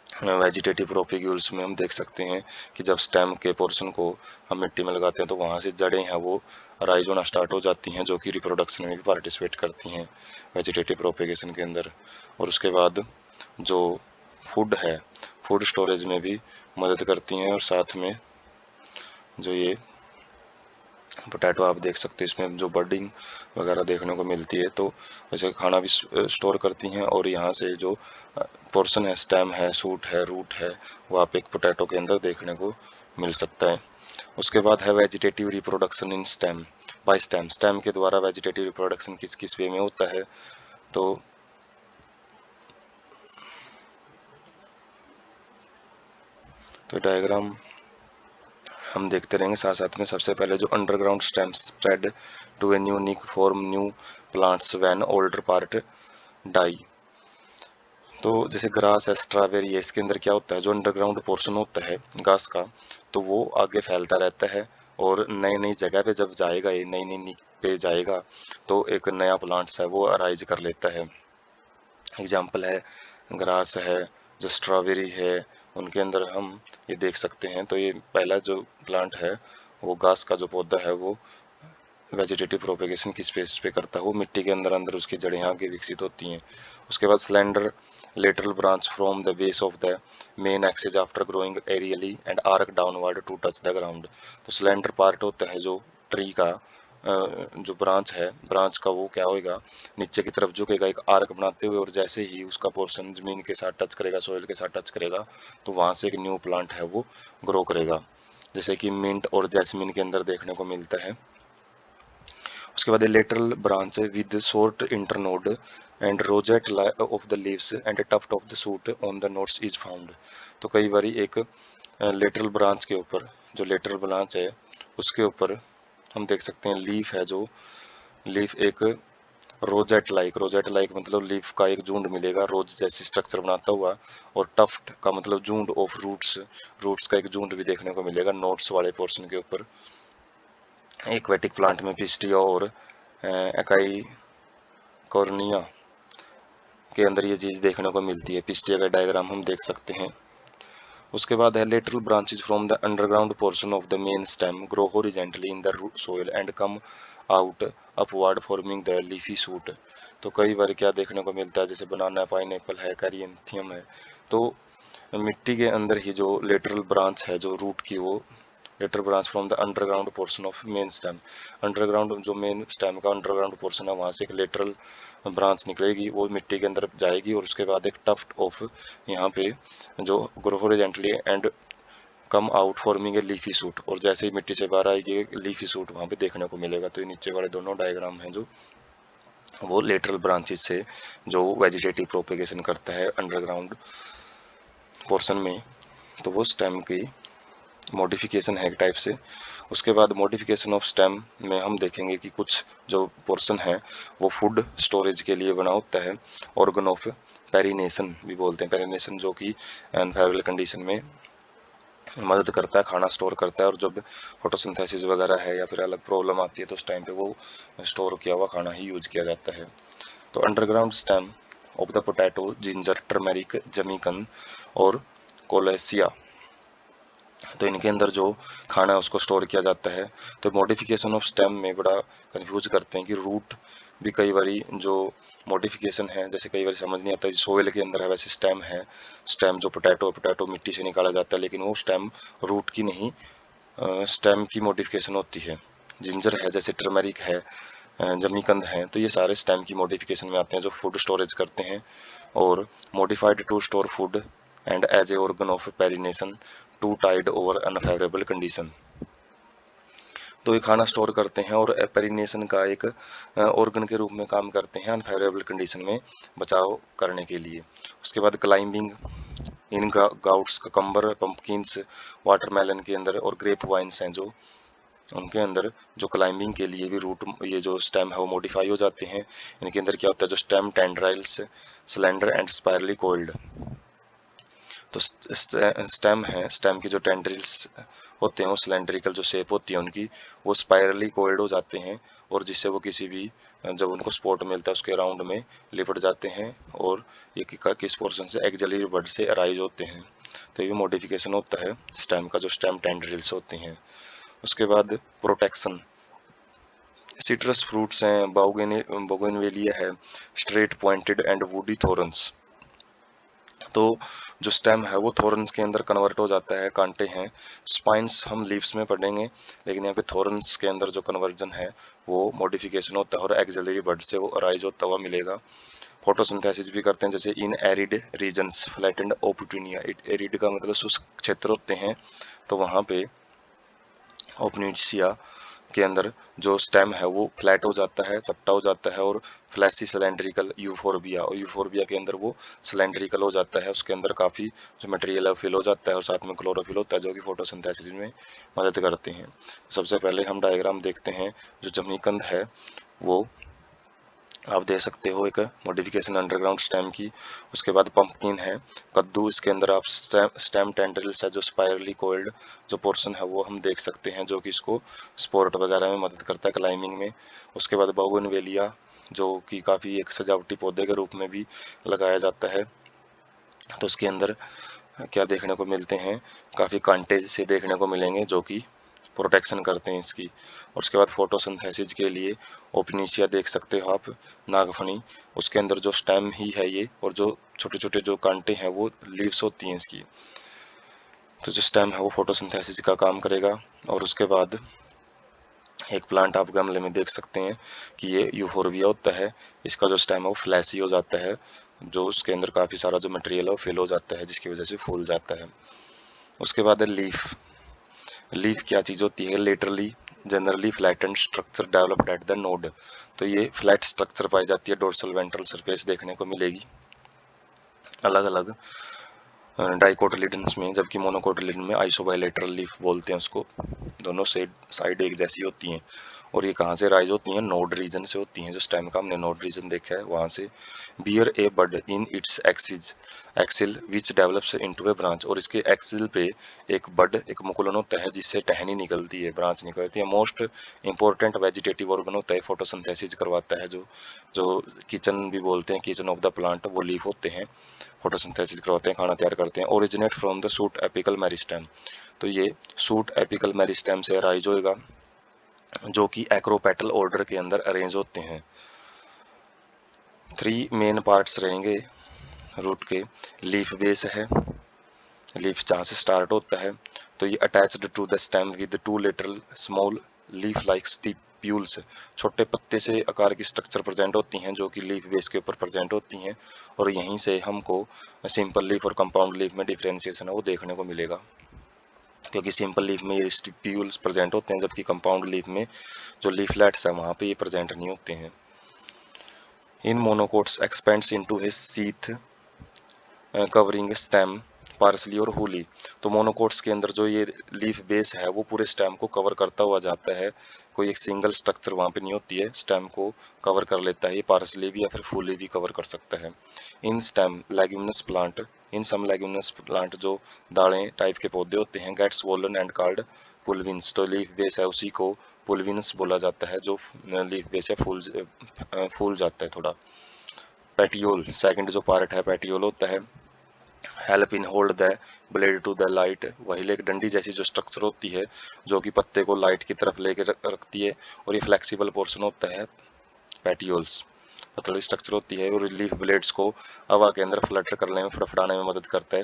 Speaker 1: वेजिटेटिव प्रोपिक्यूल्स में हम देख सकते हैं कि जब स्टेम के पोर्शन को हम मिट्टी में लगाते हैं तो वहाँ से जड़ें हैं वो राइज होना स्टार्ट हो जाती हैं, जो कि रिप्रोडक्शन में भी पार्टिसिपेट करती हैं वेजिटेटिव प्रोपिगेशन के अंदर। और उसके बाद जो फूड है, फूड स्टोरेज में भी मदद करती हैं। और साथ में जो ये पोटैटो आप देख सकते हैं इसमें जो बर्डिंग वगैरह देखने को मिलती है, तो वैसे खाना भी स्टोर करती हैं। और यहाँ से जो पोर्शन है, स्टेम है, सूट है, रूट है, वो आप एक पोटैटो के अंदर देखने को मिल सकता है। उसके बाद है vegetative reproduction in stem by stem. Stem के द्वारा वेजिटेटिव रिप्रोडक्शन किस किस वे में होता है, तो डायग्राम हम देखते रहेंगे साथ साथ में। सबसे पहले जो underground stem spread to a unique form new plants when older part die. तो जैसे ग्रास है, स्ट्रॉबेरी है, इसके अंदर क्या होता है, जो अंडरग्राउंड पोर्शन होता है घास का, तो वो आगे फैलता रहता है और नई नई जगह पे जब जाएगा, ये नई नई नीक पे जाएगा तो एक नया प्लांट्स है वो अराइज कर लेता है। एग्जाम्पल है ग्रास है, जो स्ट्रॉबेरी है, उनके अंदर हम ये देख सकते हैं। तो ये पहला जो प्लांट है वो घास का जो पौधा है वो वेजिटेटिव प्रोपेगेशन किस बेसिस पे करता है, वो मिट्टी के अंदर अंदर उसकी जड़ें आगे विकसित होती हैं। उसके बाद slender lateral branch from the base of the main axis after growing aerially and arc downward to touch the ground। तो स्लेंडर पार्ट होता है जो ट्री का जो ब्रांच है, ब्रांच का वो क्या होएगा, नीचे की तरफ झुकेगा एक आर्क बनाते हुए, और जैसे ही उसका पोर्शन जमीन के साथ टच करेगा, सोइल के साथ टच करेगा, तो वहां से एक न्यू प्लांट है वो ग्रो करेगा, जैसे कि मिंट और जैस्मिन के अंदर देखने को मिलता है। उसके बाद lateral branch with short internode and rosette of the leaves and tuft of the shoot on the nodes is found. तो कई बार एक लेटरल ब्रांच के ऊपर, जो लेटरल ब्रांच है उसके ऊपर हम देख सकते हैं लीफ है, जो लीफ एक रोजेट लाइक मतलब लीफ का एक झुंड मिलेगा, रोज जैसी स्ट्रक्चर बनाता हुआ, और टफ्ट का मतलब झुंड ऑफ रूट्स, रूट्स का एक झुंड भी देखने को मिलेगा नोट्स वाले पोर्शन के ऊपर। एक्वेटिक प्लांट में पिस्टिया और एकाई कॉर्निया के अंदर ये चीज देखने को मिलती है। पिस्टिया का डायग्राम हम देख सकते हैं। उसके बाद है lateral branches from the underground portion of the main stem grow horizontally in the soil and come out upward forming the leafy suit. तो कई बार क्या देखने को मिलता है, जैसे बनाना, पाइनएप्पल है, कैरियंथियम है, तो मिट्टी के अंदर ही जो लेटरल ब्रांच है, जो रूट की, वो lateral branch from the underground portion of main stem. Underground जो मेन स्टेम का अंडरग्राउंड पोर्शन है, वहां से एक लेटरल ब्रांच निकलेगी, वो मिट्टी के अंदर जाएगी, और उसके बाद एक टफ्ट ऑफ यहाँ पे जो grow horizontally and come out forming a leafy suit, और जैसे ही मिट्टी से बाहर आएगी एक लीफी सूट वहां पे देखने को मिलेगा। तो ये नीचे वाले दोनों डायग्राम हैं जो वो लेटरल ब्रांचेस से जो वेजिटेटिव प्रोपेगेशन करता है अंडरग्राउंड पोर्शन में, तो वो स्टेम की मॉडिफिकेशन है एक टाइप से। उसके बाद मॉडिफिकेशन ऑफ स्टेम में हम देखेंगे कि कुछ जो पोर्शन है वो फूड स्टोरेज के लिए बना होता है, ऑर्गन ऑफ पेरिनेशन भी बोलते हैं, पेरिनेशन जो कि अनफेवरेबल कंडीशन में मदद करता है, खाना स्टोर करता है, और जब फोटोसिंथेसिस वगैरह है या फिर अलग प्रॉब्लम आती है तो उस टाइम पे वो स्टोर किया हुआ खाना ही यूज किया जाता है। तो underground stem of the potato, ginger, turmeric, जमीकन और कोलेसिया, तो इनके अंदर जो खाना है उसको स्टोर किया जाता है। तो मॉडिफिकेशन ऑफ स्टेम में बड़ा कंफ्यूज करते हैं कि रूट भी कई बारी जो मॉडिफिकेशन है, जैसे कई बार समझ नहीं आता है, सोइल के अंदर है वैसे स्टेम है, स्टेम जो पोटैटो मिट्टी से निकाला जाता है, लेकिन वो स्टेम रूट की नहीं, स्टेम की मॉडिफिकेशन होती है। जिंजर है, जैसे टर्मरिक है, जमीकंद है, तो ये सारे स्टेम की मॉडिफिकेशन में आते हैं जो फूड स्टोरेज करते हैं, और modified to store food and as a organ of perennation to tide over unfavourable condition. तो ये खाना स्टोर करते हैं और पेरिनेशन का एक ऑर्गन के रूप में काम करते हैं अनफेवरेबल कंडीशन में बचाव करने के लिए। उसके बाद क्लाइंबिंग इन गाउट्स, ककम्बर, पंपकिन्स, वाटरमेलन के अंदर, और ग्रेप वाइन्स हैं जो उनके अंदर जो क्लाइंबिंग के लिए भी रूट, ये जो स्टेम है वो मॉडिफाई हो जाते हैं। इनके अंदर क्या होता है, जो stem tendrils slender and spirally coiled. तो स्टेम है, स्टेम की जो टेंड्रिल्स होते हैं वो सिलेंड्रिकल जो शेप होती है उनकी, वो स्पायरली कोइल्ड हो जाते हैं, और जिससे वो किसी भी जब उनको स्पॉट मिलता है उसके राउंड में लिपट जाते हैं, और ये किस पोर्शन से एक्सिलरी बड से अराइज होते हैं। तो ये मॉडिफिकेशन होता है स्टेम का, जो स्टेम टेंड्रिल्स होते हैं। उसके बाद प्रोटेक्शन, सिट्रस फ्रूट्स हैं, बोगेनवेलिया है, स्ट्रेट पॉइंटेड एंड वुडी थोरन्स। तो जो स्टेम है वो थोरन्स के अंदर कन्वर्ट हो जाता है, कांटे हैं। स्पाइंस हम लीव्स में पढ़ेंगे, लेकिन यहाँ पे थोरन्स के अंदर जो कन्वर्जन है वो मॉडिफिकेशन होता है, और एक्सिलरी बड से वो अराइज होता हुआ मिलेगा। फोटोसिंथेसिस भी करते हैं, जैसे इन एरिड रीजन्स फ्लैटेंड ओपुटिनिया, एरिड का मतलब शुष्क क्षेत्र होते हैं, तो वहाँ पे ओपनिसिया के अंदर जो स्टेम है वो फ्लैट हो जाता है, चपटा हो जाता है, और फ्लैसी सिलेंड्रिकल यूफोरबिया, और यूफोरबिया के अंदर वो सिलेंड्रिकल हो जाता है, उसके अंदर काफ़ी जो मटेरियल है फिल हो जाता है, और साथ में क्लोरोफिल होता है जो कि फोटोसिंथेसिस में मदद करते हैं। सबसे पहले हम डायग्राम देखते हैं, जो जमीकंद है वो आप दे सकते हो एक मॉडिफिकेशन अंडरग्राउंड स्टेम की। उसके बाद पंपकिन है, कद्दू, इसके अंदर आप स्टेम टेंड्रिल्स है जो स्पायरली कोइल्ड जो पोर्शन है वो हम देख सकते हैं, जो कि इसको स्पोर्ट वगैरह में मदद करता है क्लाइंबिंग में। उसके बाद बोगनवेलिया, जो कि काफ़ी एक सजावटी पौधे के रूप में भी लगाया जाता है, तो उसके अंदर क्या देखने को मिलते हैं, काफ़ी कांटे से देखने को मिलेंगे जो कि प्रोटेक्शन करते हैं इसकी। और उसके बाद फोटोसिंथेसिस के लिए ओपनिशिया देख सकते हो आप, नागफनी, उसके अंदर जो स्टेम ही है ये, और जो छोटे छोटे जो कांटे हैं वो लीव्स होती हैं इसकी। तो जो स्टेम है वो फोटोसिंथेसिस का काम करेगा। और उसके बाद एक प्लांट आप गमले में देख सकते हैं कि ये यूफोरबिया होता है, इसका जो स्टेम है वो फ्लैशी हो जाता है, जो उसके अंदर काफ़ी सारा जो मटेरियल है वो फिल हो जाता है, जिसकी वजह से फूल जाता है। उसके बाद है लीफ। लीफ क्या चीज़ होती है? Laterally generally flattened structure developed at the node. तो ये फ्लैट स्ट्रक्चर पाई जाती है, डोर्सल वेंट्रल सरफेस देखने को मिलेगी अलग अलग डाइकोटिलिडन्स में, जबकि मोनोकोटिलिडन में आइसोबाइलेटरल लीफ बोलते हैं उसको, दोनों साइड एक जैसी होती हैं। और ये कहाँ से राइज होती हैं? नोड रीजन से होती हैं। जो स्टेम का हमने नोड रीजन देखा है वहाँ से। Bear a bud in its axil which develops into a branch. और इसके एक्सिल पे एक बड, एक मुकुलन होता है जिससे टहनी निकलती है, ब्रांच निकलती है। मोस्ट इंपॉर्टेंट वेजिटेटिव ऑर्गन होता है, फोटोसिंथेसिस करवाता है, जो जो किचन भी बोलते हैं, किचन ऑफ द प्लांट, वो लीफ होते हैं, फोटोसिंथेसिस करवाते हैं, खाना तैयार करते हैं। Originate from the suit apical meristem. तो ये सूट एपिकल मेरिस्टेम से राइज होएगा, जो कि एक्रोपेटल ऑर्डर के अंदर अरेंज होते हैं। 3 मेन पार्ट्स रहेंगे रूट के। लीफ बेस है, लीफ जहाँ से स्टार्ट होता है, तो ये attached to the stem with 2 lateral small leaf like stipules. छोटे पत्ते से आकार की स्ट्रक्चर प्रेजेंट होती हैं, जो कि लीफ बेस के ऊपर प्रेजेंट होती हैं। और यहीं से हमको सिंपल लीफ और कंपाउंड लीफ में डिफरेंशिएशन है वो देखने को मिलेगा, क्योंकि सिंपल लीफ में ये स्टिप्यूल्स प्रेजेंट होते हैं, जबकि कंपाउंड लीफ में जो लीफलेट्स हैं वहाँ पे ये प्रेजेंट नहीं होते हैं। In monocots expands into his sheath covering stem partially और होली। तो मोनोकोट्स के अंदर जो ये लीफ बेस है वो पूरे स्टेम को कवर करता हुआ जाता है, कोई एक सिंगल स्ट्रक्चर वहाँ पे नहीं होती है, स्टेम को कवर कर लेता है। ये पार्सली भी या फिर फूली भी कवर कर सकता है। इन स्टेम लेग्यूमिनस प्लांट, इन सम लेग्यूमिनस प्लांट जो दालें टाइप के पौधे होते हैं, गेट्स स्वोलन एंड कॉल्ड पुलविन्स। तो लीफ बेस है उसी को पुलविन्स बोला जाता है, जो लीफ बेस है फूल जाता है थोड़ा। पेटियोल, सेकंड जो पार्ट है पेटियोल होता है, help in hold the blade to the light. वही एक डंडी जैसी जो स्ट्रक्चर होती है, जो कि पत्ते को लाइट की तरफ लेके रखती है। और ये फ्लेक्सिबल पोर्शन होता है पेटियोल्स, पतली स्ट्रक्चर होती है। और लीफ ब्लेड्स को हवा के अंदर फ्लटर करने में, फड़फड़ाने में मदद करता है,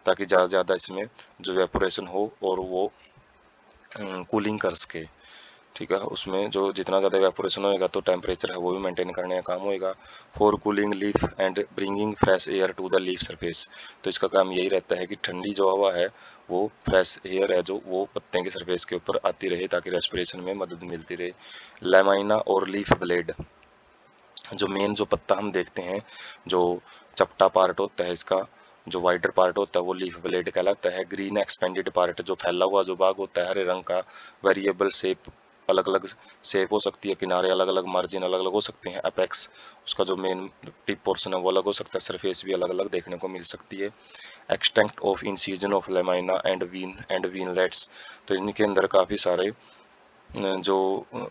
Speaker 1: ताकि ज़्यादा से ज़्यादा इसमें जो वेपोरेशन हो और वो कूलिंग कर सके। ठीक है, उसमें जो जितना ज़्यादा वेपोरेशन होएगा तो टेम्परेचर है वो भी मेंटेन करने का काम होएगा। For cooling leaf and bringing fresh air to the leaf surface. तो इसका काम यही रहता है कि ठंडी जो हवा है वो फ्रेश एयर है जो वो पत्ते के सरफेस के ऊपर आती रहे, ताकि रेस्पिरेशन में मदद मिलती रहे। लेमाइना और लीफ ब्लेड, जो मेन जो पत्ता हम देखते हैं, जो चपटा पार्ट होता है इसका, जो वाइडर पार्ट होता है वो लीफ ब्लेड कहलाता है। ग्रीन एक्सपेंडेड पार्ट, जो फैला हुआ जो भाग होता है हरे रंग का, वेरिएबल शेप, अलग अलग शेप हो सकती है, किनारे अलग अलग, मार्जिन अलग अलग हो सकते हैं। अपेक्स, उसका जो मेन टिप पोर्शन है वो अलग हो सकता है, सरफेस भी अलग अलग देखने को मिल सकती है। Extent of incision of lamina and veinlets. तो इनके अंदर काफ़ी सारे जो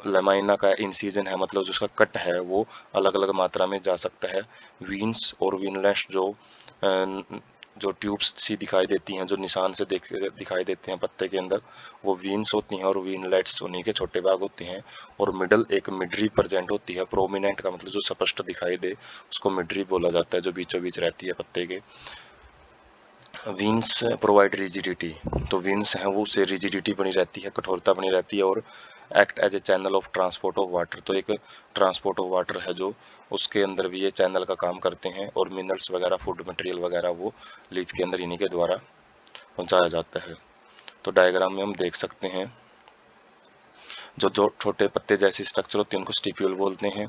Speaker 1: लेमाइना का इंसिजन है, मतलब जो उसका कट है वो अलग अलग मात्रा में जा सकता है। वीन्स और वीनलेट्स जो ट्यूब्स सी दिखाई देती हैं, जो निशान से दिखाई देते हैं पत्ते के अंदर, वो वीन्स होती हैं। और वीनलेट्स उन्हीं के छोटे भाग होते हैं। और मिडल एक मिडरी प्रेजेंट होती है। प्रोमिनेंट का मतलब जो स्पष्ट दिखाई दे उसको मिडरी बोला जाता है, जो बीचों बीच रहती है पत्ते के। विंस प्रोवाइड रिजिडिटी, तो विंस हैं वो उससे रिजिडिटी बनी रहती है, कठोरता बनी रहती है। और act as a channel of transport of water, तो एक ट्रांसपोर्ट ऑफ वाटर है जो उसके अंदर भी ये चैनल का काम करते हैं। और मिनरल्स वगैरह, फूड मटेरियल वगैरह वो लीफ के अंदर इन्हीं के द्वारा पहुंचाया जाता है। तो डायग्राम में हम देख सकते हैं जो जो छोटे पत्ते जैसी स्ट्रक्चर होती है उनको स्टिप्यूल बोलते हैं।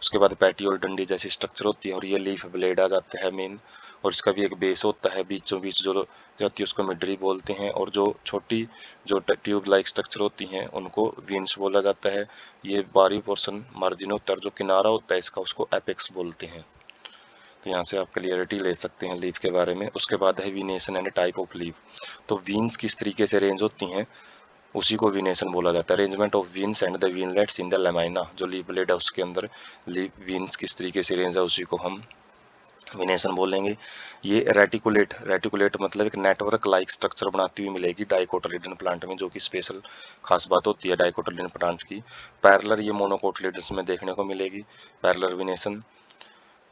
Speaker 1: उसके बाद पेटियोल डंडी जैसी स्ट्रक्चर होती है, और ये लीफ ब्लेड आ जाता है मेन। और इसका भी एक बेस होता है, बीचों बीच जो होती है उसको मिडरी बोलते हैं। और जो छोटी जो ट्यूब लाइक स्ट्रक्चर होती हैं उनको वीन्स बोला जाता है। ये बाहरी पोर्शन मार्जिन होता है, जो किनारा होता है इसका उसको एपेक्स बोलते हैं। तो यहाँ से आप क्लियरिटी ले सकते हैं लीफ के बारे में। उसके बाद है वीनेशन एंड टाइप ऑफ लीफ। तो वीन्स किस तरीके से अरेंज होती हैं उसी को वीनेशन बोला जाता है। Arrangement of veins and the veinlets in the lamina, जो लीफ ब्लेड है उसके अंदर लीफ वीन्स किस तरीके से अरेंज है उसी को हम विनेशन बोलेंगे। ये रेटिकुलेट मतलब एक नेटवर्क लाइक स्ट्रक्चर बनाती हुई मिलेगी डाइकोटिलेडन प्लांट में, जो कि स्पेशल खास बात होती है डाइकोटिलेडन प्लांट की। पैरेलल ये मोनोकोटिलेडन्स में देखने को मिलेगी पैरेलल विनेशन।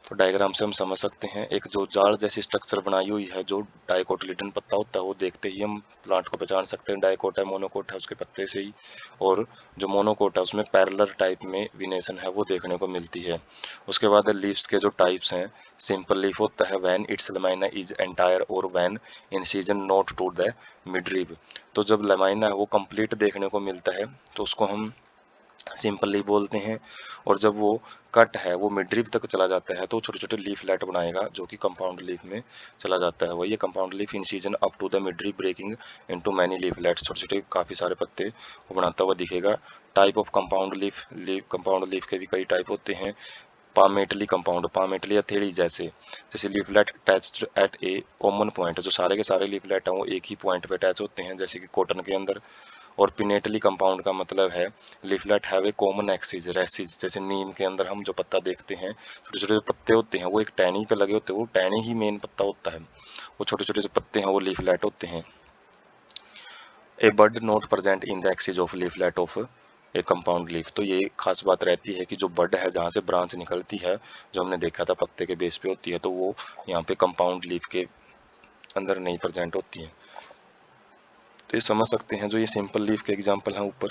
Speaker 1: तो डायग्राम से हम समझ सकते हैं, एक जो जाल जैसी स्ट्रक्चर बनाई हुई है जो डाइकोटिलेडन पत्ता होता है, वो देखते ही हम प्लांट को पहचान सकते हैं डाइकोट है मोनोकोट है उसके पत्ते से ही। और जो मोनोकोट है उसमें पैरेलल टाइप में विनेशन है वो देखने को मिलती है। उसके बाद लीव्स के जो टाइप्स हैं, सिंपल लीफ होता है when its lamina is entire और when incision not to the midrib. तो जब लमाइना है वो कंप्लीट देखने को मिलता है तो उसको हम सिंपली बोलते हैं। और जब वो कट है वो मिड ड्रिप तक चला जाता है तो छोटे छोटे लीफलेट बनाएगा जो कि कंपाउंड लीफ में चला जाता है। वही ये compound leaf incision up to the midrib breaking into many leaflets, छोटे छोटे काफी सारे पत्ते वो बनाता हुआ दिखेगा। Type of compound leaf compound leaf के भी कई टाइप होते हैं। पामेटली कंपाउंड, पामेटली हथेली जैसे, जैसे लीफलेट अटैच्ड एट ए कॉमन पॉइंट, जो सारे के सारे लीफलेट हैं वो एक ही पॉइंट पे अटैच होते हैं जैसे कि कॉटन के अंदर। और पिनेटली कंपाउंड का मतलब है leaflet have a common axis rachis, जैसे नीम के अंदर हम जो पत्ता देखते हैं छोटे छोटे जो पत्ते होते हैं वो एक टहनी पे लगे होते हैं, वो टहनी ही मेन पत्ता होता है, वो छोटे छोटे जो पत्ते हैं वो लीफलेट होते हैं। A bud not present in the axis of leaflet of a compound leaf, तो ये खास बात रहती है कि जो बड है जहाँ से ब्रांच निकलती है जो हमने देखा था पत्ते के बेस पे होती है, तो वो यहाँ पे कंपाउंड लीफ के अंदर नहीं प्रेजेंट होती है। तो ये समझ सकते हैं जो ये सिंपल लीफ के एग्जाम्पल हैं ऊपर।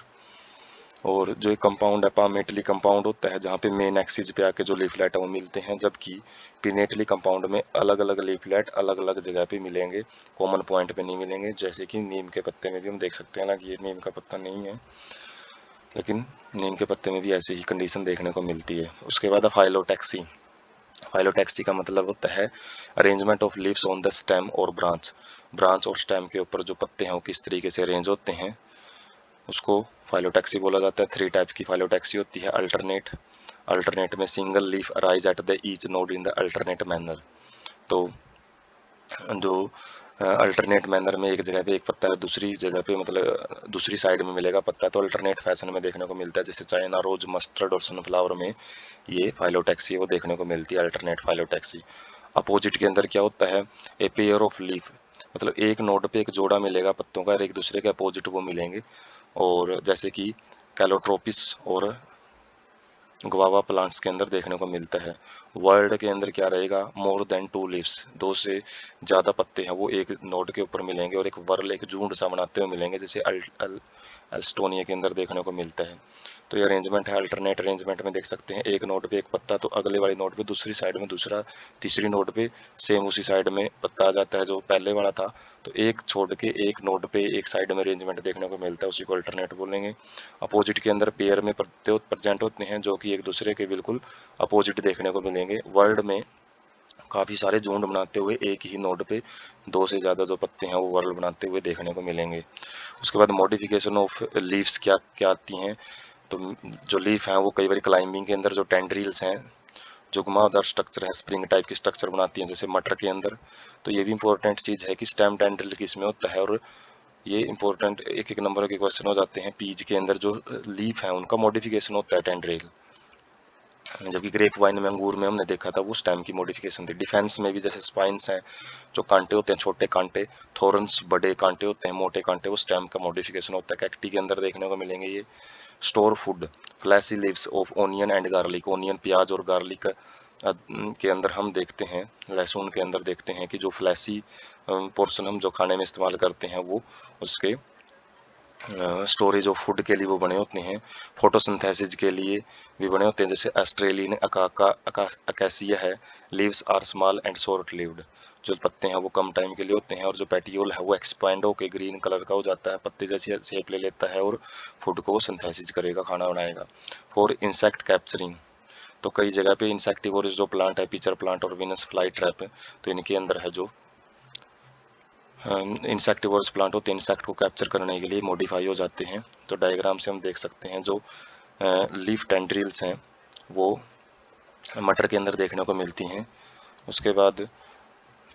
Speaker 1: और जो एक कंपाउंड है पामेटली कंपाउंड होता है जहाँ पे मेन एक्सिस पे आके जो लीफलेट है वो मिलते हैं, जबकि पिनेटली कंपाउंड में अलग अलग लीफलेट अलग अलग जगह पे मिलेंगे, कॉमन पॉइंट पे नहीं मिलेंगे। जैसे कि नीम के पत्ते में भी हम देख सकते हैं ना कि ये नीम का पत्ता नहीं है, लेकिन नीम के पत्ते में भी ऐसी ही कंडीशन देखने को मिलती है। उसके बाद फाइलोटैक्सी, फाइलोटैक्सी का मतलब होता है arrangement of leaves on the stem और ब्रांच, ब्रांच और स्टेम के ऊपर जो पत्ते हैं वो किस तरीके से अरेंज होते हैं उसको फाइलोटैक्सी बोला जाता है। 3 टाइप की फाइलोटैक्सी होती है। अल्टरनेट, अल्टरनेट में single leaf arise at the each node in the alternate manner. तो जो अल्टरनेट मैनर में एक जगह पे एक पत्ता है दूसरी जगह पे मतलब दूसरी साइड में मिलेगा पत्ता, तो अल्टरनेट फैशन में देखने को मिलता है। जैसे चाइना रोज, मस्टर्ड और सनफ्लावर में ये फाइलोटैक्सी वो देखने को मिलती है, अल्टरनेट फाइलोटैक्सी। अपोजिट के अंदर क्या होता है, ए पेयर ऑफ लीफ, मतलब एक नोड पे एक जोड़ा मिलेगा पत्तों का और एक दूसरे के अपोजिट वो मिलेंगे। और जैसे कि कैलोट्रोपिस और गुआवा प्लांट्स के अंदर देखने को मिलता है। वर्ल्ड के अंदर क्या रहेगा, मोर देन 2 लीव्स, 2 से ज़्यादा पत्ते हैं वो एक नोड के ऊपर मिलेंगे और एक वर्ल एक झुंड सा बनाते हुए मिलेंगे, जैसे एल्स्टोनिया के अंदर देखने को मिलता है। तो ये अरेंजमेंट है। अल्टरनेट अरेंजमेंट में देख सकते हैं एक नोड पे एक पत्ता तो अगले वाले नोड पे दूसरी साइड में दूसरा, तीसरी नोड पे सेम उसी साइड में पत्ता आ जाता है जो पहले वाला था। तो एक छोड़ के एक नोड पे एक साइड में अरेंजमेंट देखने को मिलता है, उसी को अल्टरनेट बोलेंगे। अपोजिट के अंदर पेयर में पत्ते प्रेजेंट होते हैं जो कि एक दूसरे के बिल्कुल अपोजिट देखने को मिलेंगे। वर्ल्ड में काफी सारे झुंड बनाते हुए एक ही नोड पे 2 से ज्यादा जो पत्ते हैं वो वर्ल बनाते हुए देखने को मिलेंगे। उसके बाद मॉडिफिकेशन ऑफ लीव्स क्या क्या आती हैं, तो जो लीफ हैं वो कई बार क्लाइंबिंग के अंदर जो टेंड्रिल्स हैं जो घुमावदार स्ट्रक्चर है स्प्रिंग टाइप की स्ट्रक्चर बनाती हैं जैसे मटर के अंदर। तो ये भी इंपॉर्टेंट चीज है कि स्टेम टेंड्रिल किसमें होता है। और ये इंपॉर्टेंट एक एक नंबर के क्वेश्चन हो जाते हैं। पीज के अंदर जो लीफ है उनका मॉडिफिकेशन होता है टेंड्रिल, जबकि ग्रेप वाइन में अंगूर में हमने देखा था वो स्टेम की मॉडिफिकेशन थी। डिफेंस में भी जैसे स्पाइन्स हैं जो कांटे होते हैं छोटे कांटे, थोरन्स बड़े कांटे होते हैं मोटे कांटे, वो स्टेम का मॉडिफिकेशन होता है। कैक्टी के अंदर देखने को मिलेंगे ये। Store food, flashy leaves of onion and garlic, onion प्याज और गार्लिक के अंदर हम देखते हैं, लहसुन के अंदर देखते हैं कि जो फ्लैशी पोर्शन हम जो खाने में इस्तेमाल करते हैं वो उसके स्टोरेज ऑफ फूड के लिए वो बने होते हैं। फोटोसिंथेसिस के लिए भी बने होते हैं, जैसे ऑस्ट्रेलियन अकासिया है। Leaves are small and short lived, जो पत्ते हैं वो कम टाइम के लिए होते हैं और जो पेटियोल है वो एक्सपैंड होकर ग्रीन कलर का हो जाता है, पत्ते जैसी शेप ले लेता है और फूड को वो सिंथेसिस करेगा, खाना बनाएगा। फॉर इंसेक्ट कैप्चरिंग, तो कई जगह पे इंसेक्टिवोरस जो प्लांट है, पिचर प्लांट और विनस फ्लाई ट्रैप, तो इनके अंदर है जो इंसेक्टिवोरस प्लांट होते हैं इंसेक्ट को कैप्चर करने के लिए मॉडिफाई हो जाते हैं। तो डायग्राम से हम देख सकते हैं जो लीफ टेंड्रिल्स हैं वो मटर के अंदर देखने को मिलती हैं। उसके बाद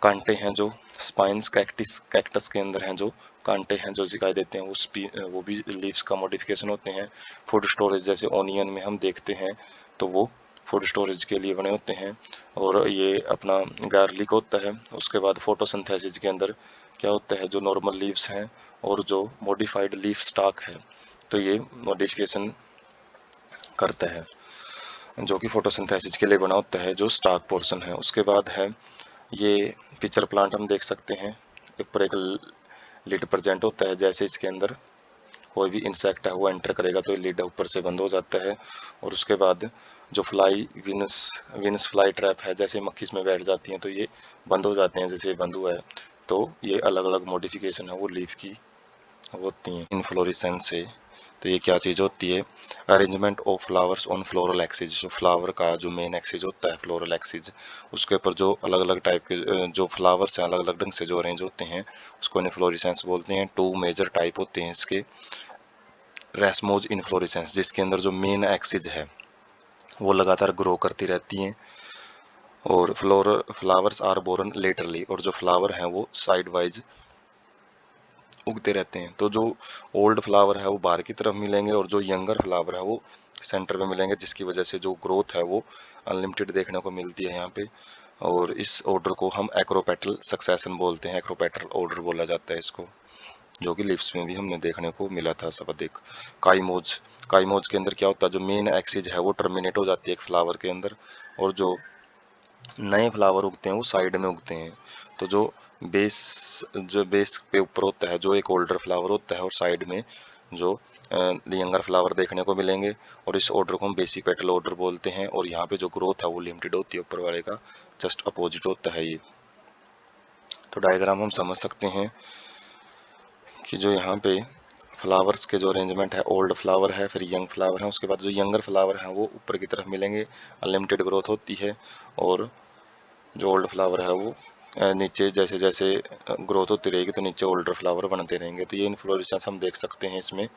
Speaker 1: कांटे हैं जो स्पाइन्स कैक्टस के अंदर हैं, जो कांटे हैं जो दिखाई देते हैं वो भी लीव्स का मॉडिफिकेशन होते हैं। फूड स्टोरेज जैसे ओनियन में हम देखते हैं तो वो फूड स्टोरेज के लिए बने होते हैं। और ये अपना गार्लिक होता है। उसके बाद फोटोसिंथेसिस के अंदर क्या होता है, जो नॉर्मल लीव्स हैं और जो मॉडिफाइड लीफ स्टॉक है, तो ये मॉडिफिकेशन करता है, जो कि फोटोसिंथेसिस के लिए बना होता है, जो स्टॉक पोर्शन है। उसके बाद है ये पिचर प्लांट, हम देख सकते हैं ऊपर एक लिड प्रेजेंट होता है। जैसे इसके अंदर कोई भी इंसेक्ट है वो एंटर करेगा तो ये लिड ऊपर से बंद हो जाता है। और उसके बाद जो फ्लाई विनस फ्लाई ट्रैप है, जैसे मक्खी इसमें बैठ जाती हैं तो ये बंद हो जाते हैं, जैसे ये बंद हुआ है। तो ये अलग अलग मॉडिफिकेशन है वो लीफ की होती हैं इनफ्लोरेसेंस से। तो ये क्या चीज़ होती है, arrangement of flowers on floral axis. जो फ्लावर का जो मेन एक्सिस होता है फ्लोरल एक्सिस, उसके ऊपर जो अलग अलग टाइप के जो फ्लावर्स हैं अलग अलग ढंग से जो अरेंज होते हैं उसको इनफ्लोरेसेंस बोलते हैं। टू मेजर टाइप होते हैं इसके। रेसमोज इनफ्लोरेसेंस, जिसके अंदर जो मेन एक्सिस है वो लगातार ग्रो करती रहती हैं, और फ्लावर्स आर बोरन लेटरली, और जो फ्लावर हैं वो साइड वाइज उगते रहते हैं। तो जो ओल्ड फ्लावर है वो बाहर की तरफ मिलेंगे और जो यंगर फ्लावर है वो सेंटर में मिलेंगे, जिसकी वजह से जो ग्रोथ है वो अनलिमिटेड देखने को मिलती है यहाँ पे। और इस ऑर्डर को हम एक्रोपेटल सक्सेशन बोलते हैं, एक्रोपेटल ऑर्डर बोला जाता है इसको, जो कि लिप्स में भी हमने देखने को मिला था सब देख। काइमोज, काइमोज के अंदर क्या होता है, जो मेन एक्सिस है वो टर्मिनेट हो जाती है एक फ्लावर के अंदर, और जो नए फ्लावर उगते हैं वो साइड में उगते हैं। तो जो बेस पे ऊपर होता है जो एक ओल्डर फ्लावर होता है, और साइड में जो यंगर फ्लावर देखने को मिलेंगे, और इस ऑर्डर को हम बेसिक पेटल ऑर्डर बोलते हैं। और यहाँ पे जो ग्रोथ है वो लिमिटेड होती है, ऊपर वाले का जस्ट अपोजिट होता है ये। तो डायग्राम हम समझ सकते हैं कि जो यहाँ पे फ्लावर्स के जो अरेंजमेंट है, ओल्ड फ्लावर है, फिर यंग फ्लावर है, उसके बाद जो यंगर फ्लावर हैं वो ऊपर की तरफ मिलेंगे, अनलिमिटेड ग्रोथ होती है। और जो ओल्ड फ्लावर है वो नीचे जैसे जैसे ग्रोथ होती रहेगी तो नीचे ओल्डर फ्लावर बनते रहेंगे। तो ये इन्फ्लोरेसेंस हम देख सकते हैं इसमें।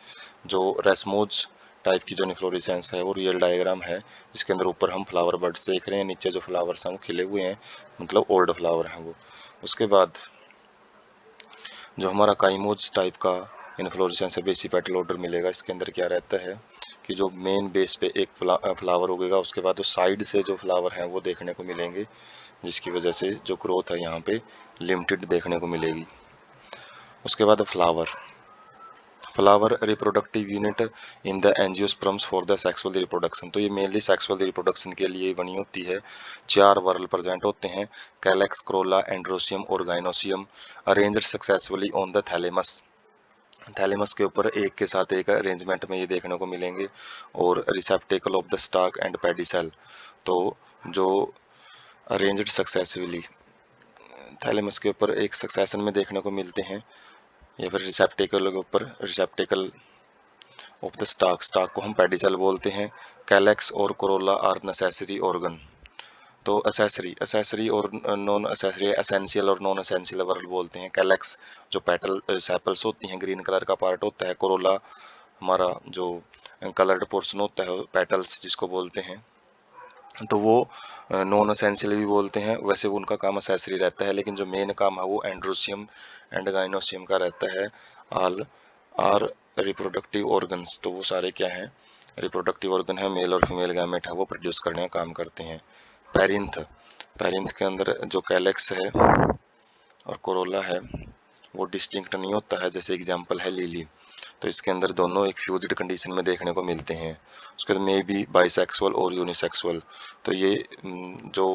Speaker 1: जो रेसमोज टाइप की जो इन्फ्लोरेसेंस है वो रियल डायग्राम है, जिसके अंदर ऊपर हम फ्लावर बर्ड्स देख रहे हैं, नीचे जो फ्लावर्स हैं वो खिले हुए हैं, मतलब ओल्ड फ्लावर हैं वो। उसके बाद जो हमारा काइमोज टाइप का इन्फ्लोरेसेंस है, बेसी पेटल ऑर्डर मिलेगा। इसके अंदर क्या रहता है कि जो मेन बेस पे एक फ्लावर उगेगा, उसके बाद जो साइड से जो फ्लावर हैं वो देखने को मिलेंगे, जिसकी वजह से जो ग्रोथ है यहाँ पे लिमिटेड देखने को मिलेगी। उसके बाद flower, flower reproductive unit in the angiosperms for the sexual reproduction. तो ये मेनली सेक्सुअल रिप्रोडक्शन के लिए बनी होती है। 4 वर्ल प्रेजेंट होते हैं, कैलेक्स, क्रोला, एंड्रोसियम और gynoecium, arranged successfully on the thalamus. Thalamus के ऊपर एक के साथ एक अरेंजमेंट में ये देखने को मिलेंगे। और receptacle of the stock and pedicel, तो जो अरेंज्ड सक्सेसिवली थैलेमस के ऊपर एक सक्सेशन में देखने को मिलते हैं, या फिर रिसेप्टेकल के ऊपर receptacle of the stock, stock को हम पेडिसेल बोलते हैं। कैलेक्स और कोरोला आर नेसेसरी ऑर्गन। तो असेसरी और नॉन असेसरी, एसेंशियल और नॉन एसेंशियल वर्ल बोलते हैं। कैलेक्स जो पेटल सेपल्स होती हैं, ग्रीन कलर का पार्ट होता है। कोरोला हमारा जो कलर्ड पोर्शन होता है, पेटल्स जिसको बोलते हैं, तो वो नॉन असेंशियल भी बोलते हैं। वैसे वो उनका काम असेसरी रहता है, लेकिन जो मेन काम है वो एंड्रोसियम एंड गाइनोसियम का रहता है। ऑल आर रिप्रोडक्टिव ऑर्गन्स, तो वो सारे क्या हैं, रिप्रोडक्टिव ऑर्गन है, मेल और फीमेल गैमेट है वो प्रोड्यूस करने का काम करते हैं। पेरिंथ, पेरिंथ के अंदर जो कैलेक्स है और कोरोला है वो डिस्टिंक्ट नहीं होता है, जैसे एग्जांपल है लिली। तो इसके अंदर दोनों एक फ्यूज्ड कंडीशन में देखने को मिलते हैं। उसके बाद मे बी बाइसेक्सुअल और यूनिसेक्सुअल। तो ये जो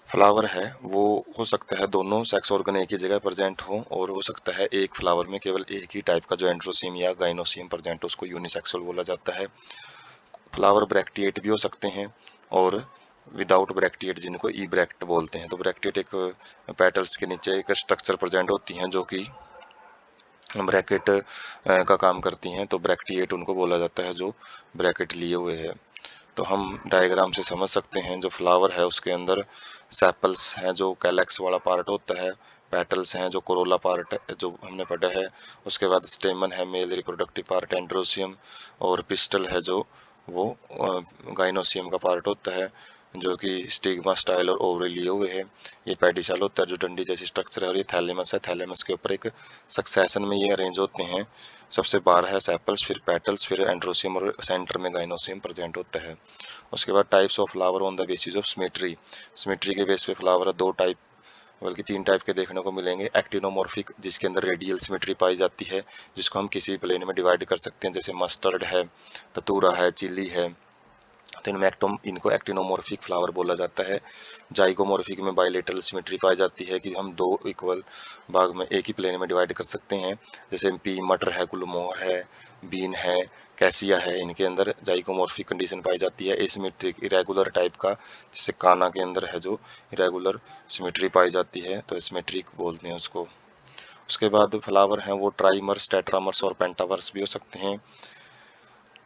Speaker 1: फ्लावर है वो हो सकता है दोनों सेक्स ऑर्गन एक ही जगह प्रेजेंट हो, और हो सकता है एक फ्लावर में केवल एक ही टाइप का जो एंड्रोसियम या गाइनोसियम प्रेजेंट हो, उसको यूनिसेक्सुअल बोला जाता है। फ्लावर ब्रैक्टिएट भी हो सकते हैं, और विदाउट ब्रैक्टिएट जिनको ई ब्रैक्ट बोलते हैं। तो ब्रैक्टिएट एक पेटल्स के नीचे एक स्ट्रक्चर प्रेजेंट होती हैं जो कि ब्रैकेट का काम करती हैं, तो ब्रैक्टिएट उनको बोला जाता है जो ब्रैकेट लिए हुए है। तो हम डायग्राम से समझ सकते हैं जो फ्लावर है उसके अंदर सेपल्स हैं जो कैलेक्स वाला पार्ट होता है, पेटल्स हैं जो कोरोला पार्ट जो हमने पढ़ा है, उसके बाद स्टेमन है मेल रिप्रोडक्टिव पार्ट एंड्रोसियम, और पिस्टल है जो वो गाइनोसियम का पार्ट होता है, जो कि स्टिग्मा स्टाइल और ओवरी लिए हुए है। ये पेडिसल होता है जो डंडी जैसी स्ट्रक्चर है, और ये थैलेमस है। थैलेमस के ऊपर एक सक्सेशन में ये अरेंज होते हैं। सबसे बाहर है सेपल्स, फिर पेटल्स, फिर एंड्रोसियम और सेंटर में गाइनोसियम प्रेजेंट होता है। उसके बाद types of flower on the basis of symmetry. Symmetry के बेस पे फ्लावर दो टाइप, बल्कि तीन टाइप के देखने को मिलेंगे। एक्टिनोमॉर्फिक, जिसके अंदर रेडियल सिमेट्री पाई जाती है, जिसको हम किसी भी प्लेन में डिवाइड कर सकते हैं, जैसे मस्टर्ड है, ततूरा है, चिल्ली है। तो इनमें इनको एक्टिनोमॉर्फिक फ्लावर बोला जाता है। जाइगोमॉर्फिक में बाइलेटरल सिमेट्री पाई जाती है, कि हम दो इक्वल भाग में एक ही प्लेन में डिवाइड कर सकते हैं, जैसे पी मटर है, गुलमोहर है, बीन है, कैसिया है। इनके अंदर जाइगोमॉर्फिक कंडीशन पाई जाती है। एसिमेट्रिक इरेगुलर टाइप का, जैसे काना के अंदर है जो इरेगुलर सिमेट्री पाई जाती है, तो एसिमेट्रिक बोलते हैं उसको। उसके बाद फ्लावर हैं वो ट्राइमर्स, टेट्रामर्स और पेंटावर्स भी हो सकते हैं।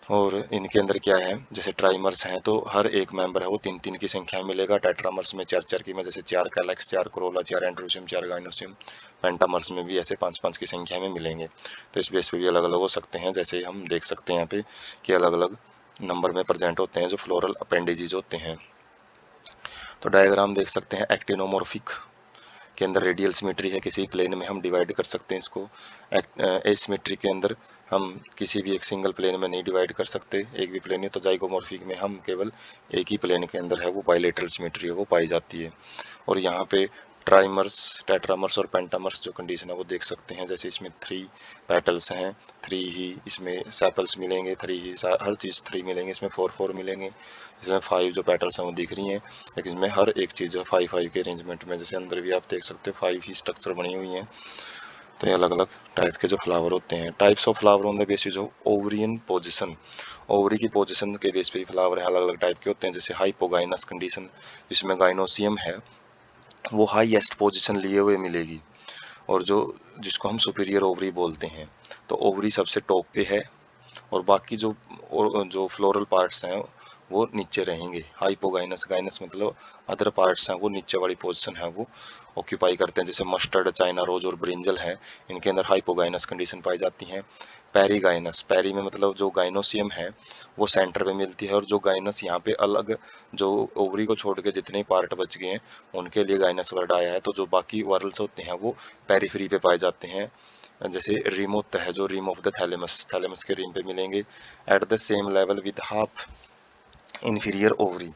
Speaker 1: और इनके अंदर क्या है, जैसे ट्राइमर्स हैं तो हर एक मेंबर है वो तीन तीन की संख्या में मिलेगा। टेट्रामर्स में चार चार की में, जैसे चार कैलेक्स, चार कोरोला, चार एंड्रोसियम, चार गाइनोसियम। पेंटामर्स में भी ऐसे पांच पांच की संख्या में मिलेंगे। तो इस बेस पे भी अलग अलग हो सकते हैं, जैसे हम देख सकते हैं यहाँ पे कि अलग अलग नंबर में प्रेजेंट होते हैं जो फ्लोरल अपेंडेजेस होते हैं। तो डायग्राम देख सकते हैं। एक्टिनोमॉर्फिक के अंदर रेडियल सिमेट्री है, किसी प्लेन में हम डिवाइड कर सकते हैं इसको। एसिमेट्री के अंदर हम किसी भी एक सिंगल प्लेन में नहीं डिवाइड कर सकते, एक भी प्लेन है। तो जाइगोमॉर्फिक में हम केवल एक ही प्लेन के अंदर है वो बाइलेटरल सिमेट्री है वो पाई जाती है। और यहाँ पे ट्राइमर्स, टेट्रामर्स और पेंटामर्स जो कंडीशन है वो देख सकते हैं, जैसे इसमें 3 पेटल्स हैं, 3 ही इसमें सेपल्स मिलेंगे, 3 ही हर चीज़ 3 मिलेंगे, इसमें 4 मिलेंगे। इसमें 5 जो पेटल्स हैं वो दिख रही हैं, लेकिन इसमें हर एक चीज़ 5 के अरेंजमेंट में, जैसे अंदर भी आप देख सकते हो 5 ही स्ट्रक्चर बनी हुई हैं। तो ये अलग अलग टाइप के जो फ्लावर होते हैं। Types of flower on the basis of ovarian position. Ovary की पोजिशन के बेस पे फ्लावर है अलग अलग टाइप के होते हैं, जैसे हाइपोगाइनस कंडीशन, जिसमें गाइनोसियम है वो हाईएस्ट पोजीशन लिए हुए मिलेगी, और जो जिसको हम सुपीरियर ओवरी बोलते हैं। तो ओवरी सबसे टॉप पे है, और बाकी जो फ्लोरल पार्ट्स हैं वो नीचे रहेंगे। हाइपोगाइनस, गाइनस मतलब अदर पार्ट्स हैं वो नीचे वाली पोजीशन है वो ऑक्यूपाई करते हैं, जैसे मस्टर्ड, चाइना रोज और ब्रिंजल है, इनके अंदर हाइपोगाइनस कंडीशन पाई जाती है। पेरीगाइनस, पेरी में मतलब जो गाइनोसियम है वो सेंटर में मिलती है, और जो गाइनस यहाँ पे अलग, जो ओवरी को छोड़ के जितने पार्ट बच गए हैं उनके लिए गाइनस वर्ड आया है। तो जो बाकी वर्ल्स होते हैं वो पेरीफ्री पे पाए जाते हैं, जैसे रिम होता है जो rim of the thalamus, thalamus के रिम पे मिलेंगे। At the same level with half inferior ovary,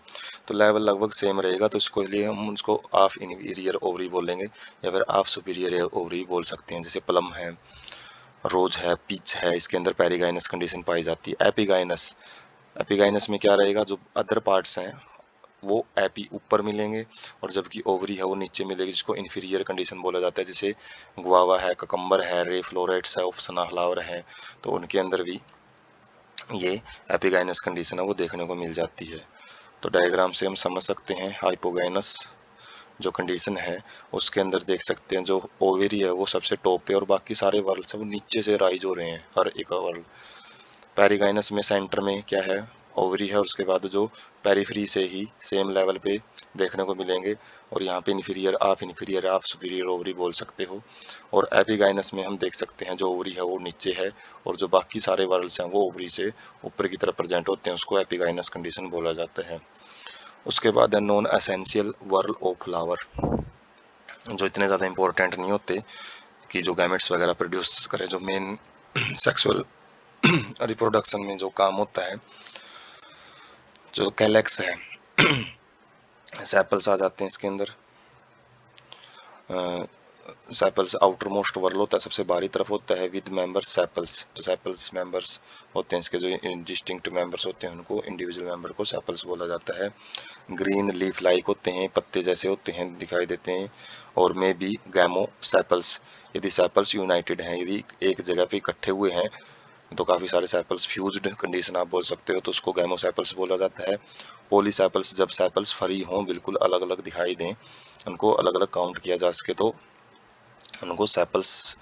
Speaker 1: तो लेवल लगभग सेम रहेगा, तो इसको लिए हम उसको हाफ इन्फीरियर ओवरी बोलेंगे, या फिर हाफ सुपीरियर ओवरी बोल सकते हैं। जैसे प्लम है, रोज है, पीच है, इसके अंदर पेरीगाइनस कंडीशन पाई जाती है। एपिगाइनस, एपिगाइनस में क्या रहेगा, जो अदर पार्ट्स हैं वो एपी ऊपर मिलेंगे, और जबकि ओवरी है वो नीचे मिलेगी, जिसको इन्फीरियर कंडीशन बोला जाता है। जैसे गुआवा है, ककम्बर है, रे फ्लोरेट्स है, ऑप्सना फ्लावर है, तो उनके अंदर भी ये एपिगाइनस कंडीशन है वो देखने को मिल जाती है। तो डायग्राम से हम समझ सकते हैं हाइपोगाइनस जो कंडीशन है उसके अंदर देख सकते हैं जो ओवेरी है वो सबसे टॉप पे, और बाकी सारे वर्ल्स है वो नीचे से राइज हो रहे हैं हर एक वर्ल। पेरिगाइनस में सेंटर में क्या है, ओवरी है, और उसके बाद जो पेरीफ्री से ही सेम लेवल पे देखने को मिलेंगे, और यहाँ पे इन्फीरियर आप सुपीरियर ओवरी बोल सकते हो। और एपिगाइनस में हम देख सकते हैं जो ओवरी है वो नीचे है, और जो बाकी सारे वर्ल्स हैं वो ओवरी से ऊपर की तरफ प्रेजेंट होते हैं, उसको एपिगाइनस कंडीशन बोला जाता है। उसके बाद है non essential whorl of flower, जो इतने ज़्यादा इंपॉर्टेंट नहीं होते कि जो गैमेट्स वगैरह प्रोड्यूस करें, जो मेन सेक्सुअल रिप्रोडक्शन में जो काम होता है, जो कैलेक्स है, सेपल्स आ जाते हैं इसके अंदर। सेपल्स आउटर मोस्ट वर्ल होता है, सबसे बाहरी तरफ होता है, विद मेंबर्स सेपल्स, तो सेपल्स मेंबर्स होते हैं इसके, जो डिस्टिंक्ट मेंबर्स होते हैं उनको इंडिविजुअल मेंबर को सेपल्स बोला जाता है। ग्रीन लीफ लाइक होते हैं, पत्ते जैसे होते हैं, दिखाई देते हैं। और मे बी गैमो सेपल्स, यदि सेपल्स यूनाइटेड हैं, यदि एक जगह पे इकट्ठे हुए हैं, तो काफ़ी सारे सेपल्स फ्यूज्ड कंडीशन आप बोल सकते हो, तो उसको गैमोसेपल्स बोला जाता है। पॉलीसेपल्स, जब सेपल्स फ्री हों, बिल्कुल अलग अलग दिखाई दें, उनको अलग अलग काउंट किया जा सके, तो उनको सेपल्स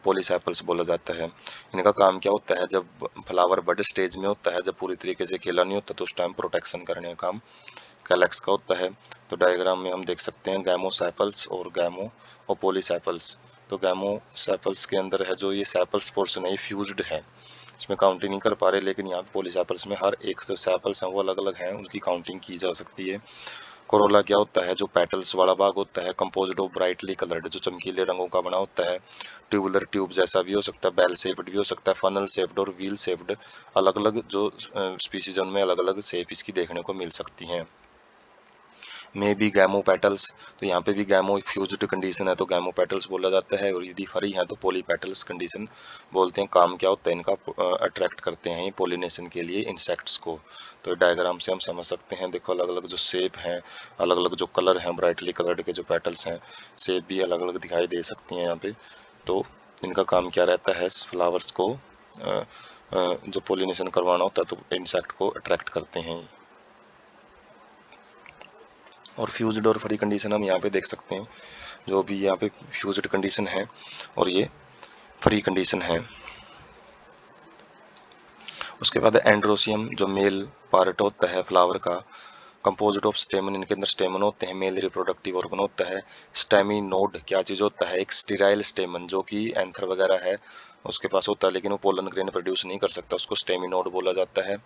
Speaker 1: पॉलीसेपल्स बोला जाता है। इनका काम क्या होता है, जब फ्लावर बड स्टेज में होता है, जब पूरी तरीके से खिला नहीं होता, तो उस टाइम प्रोटेक्शन करने का काम कैलेक्स का होता है। तो डायग्राम में हम देख सकते हैं गैमोसेपल्स और गैमो और पॉलीसेपल्स। तो गैमोसेपल्स के अंदर है जो ये सेपल्स पोर्शन है ये फ्यूज्ड है, इसमें काउंटिंग नहीं कर पा रहे, लेकिन यहाँ पे पॉलीसेपल्स में हर एक जो सेपल्स हैं वो अलग अलग हैं, उनकी काउंटिंग की जा सकती है। कोरोला क्या होता है, जो पेटल्स वाला भाग होता है, कंपोज्ड ऑफ ब्राइटली कलर्ड, जो चमकीले रंगों का बना होता है। ट्यूबुलर ट्यूब जैसा भी हो सकता है, बेल शेप्ड भी हो सकता है, फनल शेप्ड और व्हील शेप्ड, अलग अलग जो स्पीसीज उनमें अलग अलग शेप इसकी देखने को मिल सकती हैं। में भी गैमो पेटल्स, तो यहाँ पे भी गैमो फ्यूज्ड कंडीशन है तो गैमो पेटल्स बोला जाता है, और यदि फरी है तो पोली पेटल्स कंडीशन बोलते हैं। काम क्या होता है इनका, अट्रैक्ट करते हैं पोलिनेशन के लिए इंसेक्ट्स को। तो डायग्राम से हम समझ सकते हैं, देखो अलग अलग जो शेप हैं, अलग अलग जो कलर हैं, ब्राइटली कलर्ड के जो पेटल्स हैं, शेप भी अलग अलग दिखाई दे सकती हैं यहाँ पे। तो इनका काम क्या रहता है, फ्लावर्स को जो पोलिनेशन करवाना होता है तो इंसेक्ट को अट्रैक्ट करते हैं। और फ्यूज्ड और फ्री कंडीशन हम यहाँ पे देख सकते हैं, जो भी यहाँ पे फ्यूज्ड कंडीशन है और ये फ्री कंडीशन है। उसके बाद एंड्रोसियम, जो मेल पार्ट होता है फ्लावर का, कंपोज्ड ऑफ स्टेमन, इनके अंदर स्टेमन होते हैं, मेल रिप्रोडक्टिव ऑर्गन होता है। स्टेमिनोड क्या चीज होता है, एक स्टेराइल स्टेमन, जो कि एंथर वगैरह है उसके पास होता है, लेकिन वो पोलन ग्रेन प्रोड्यूस नहीं कर सकता, उसको स्टेमिनोड बोला जाता है।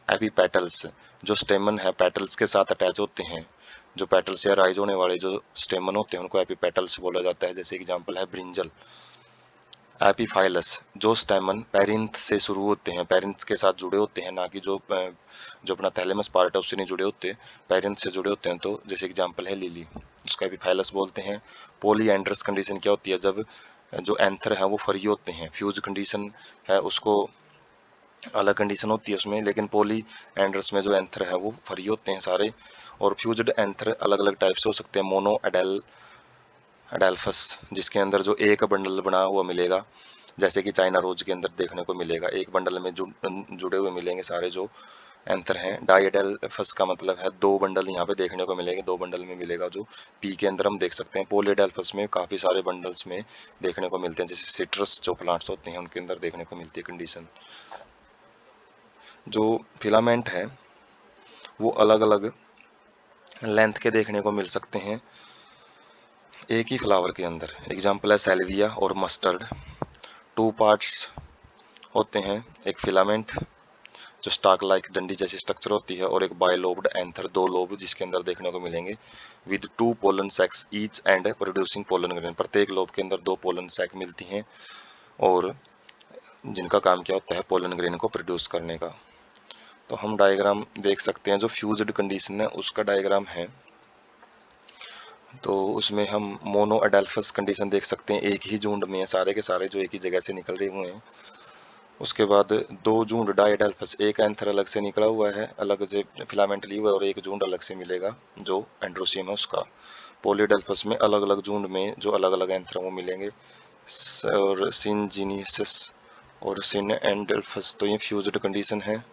Speaker 1: एपीपेटल्स, जो स्टेमन है पेटल्स के साथ अटैच होते हैं, जो पेटल से राइज होने वाले जो स्टेमन होते हैं उनको एपीपेटल्स बोला जाता है। जैसे एग्जांपल है ब्रिंजल। एपीफाइलस, जो स्टेमन पेरिंथ से शुरू होते हैं, पेरिंथ के साथ जुड़े होते हैं, ना कि जो अपना थैलेमस पार्ट है उससे नहीं जुड़े होते, पेरिंथ से जुड़े होते हैं, तो जैसे एग्जांपल है लिली, उसका एपीफाइलस बोलते हैं। पॉलीएंड्रस कंडीशन क्या होती है, जब जो एंथर है वो फरी होते हैं। फ्यूज कंडीशन है उसको अलग कंडीशन होती है उसमें, लेकिन पॉली एंड्रस में जो एंथर है वो फरी होते हैं सारे। और फ्यूज्ड एंथर अलग अलग टाइप से हो सकते हैं। मोनो अडेल्फस, जिसके अंदर जो एक बंडल बना हुआ मिलेगा, जैसे कि चाइना रोज के अंदर देखने को मिलेगा, एक बंडल में जुड़े हुए मिलेंगे सारे जो एंथर हैं। डाइडेल्फस का मतलब है दो बंडल यहाँ पे देखने को मिलेंगे, दो बंडल में मिलेगा, जो पी के अंदर हम देख सकते हैं। पॉलीडेल्फस में काफी सारे बंडल्स में देखने को मिलते हैं, जैसे सिट्रस जो प्लांट्स होते हैं उनके अंदर देखने को मिलती है कंडीशन। जो फिलामेंट है वो अलग अलग लेंथ के देखने को मिल सकते हैं एक ही फ्लावर के अंदर। एग्जाम्पल है सेल्विया और मस्टर्ड। टू पार्ट्स होते हैं, एक फिलामेंट जो स्टाक लाइक डंडी जैसी स्ट्रक्चर होती है, और एक बायलोब्ड एंथर, दो लोब जिसके अंदर देखने को मिलेंगे, with two pollen sacs each and producing pollen grain, प्रत्येक लोब के अंदर दो पोलन सैक मिलती हैं और जिनका काम क्या होता है पोलन ग्रेन को प्रोड्यूस करने का। तो हम डायग्राम देख सकते हैं, जो फ्यूज्ड कंडीशन है उसका डायग्राम है, तो उसमें हम मोनो अडेल्फस कंडीशन देख सकते हैं, एक ही झुंड में सारे के सारे जो एक ही जगह से निकल रहे हुए हैं। उसके बाद दो झुंड डाइडेल्फस, एक एंथर अलग से निकला हुआ है, अलग से फिलामेंट ली हुआ है, और एक झुंड अलग से मिलेगा जो एंड्रोसियम है उसका। पॉलीडेल्फस में अलग अलग झुंड में जो अलग अलग एंथर वो मिलेंगे। और सिनजीनियस और सिन एंडेल्फस, तो ये फ्यूज्ड कंडीशन है,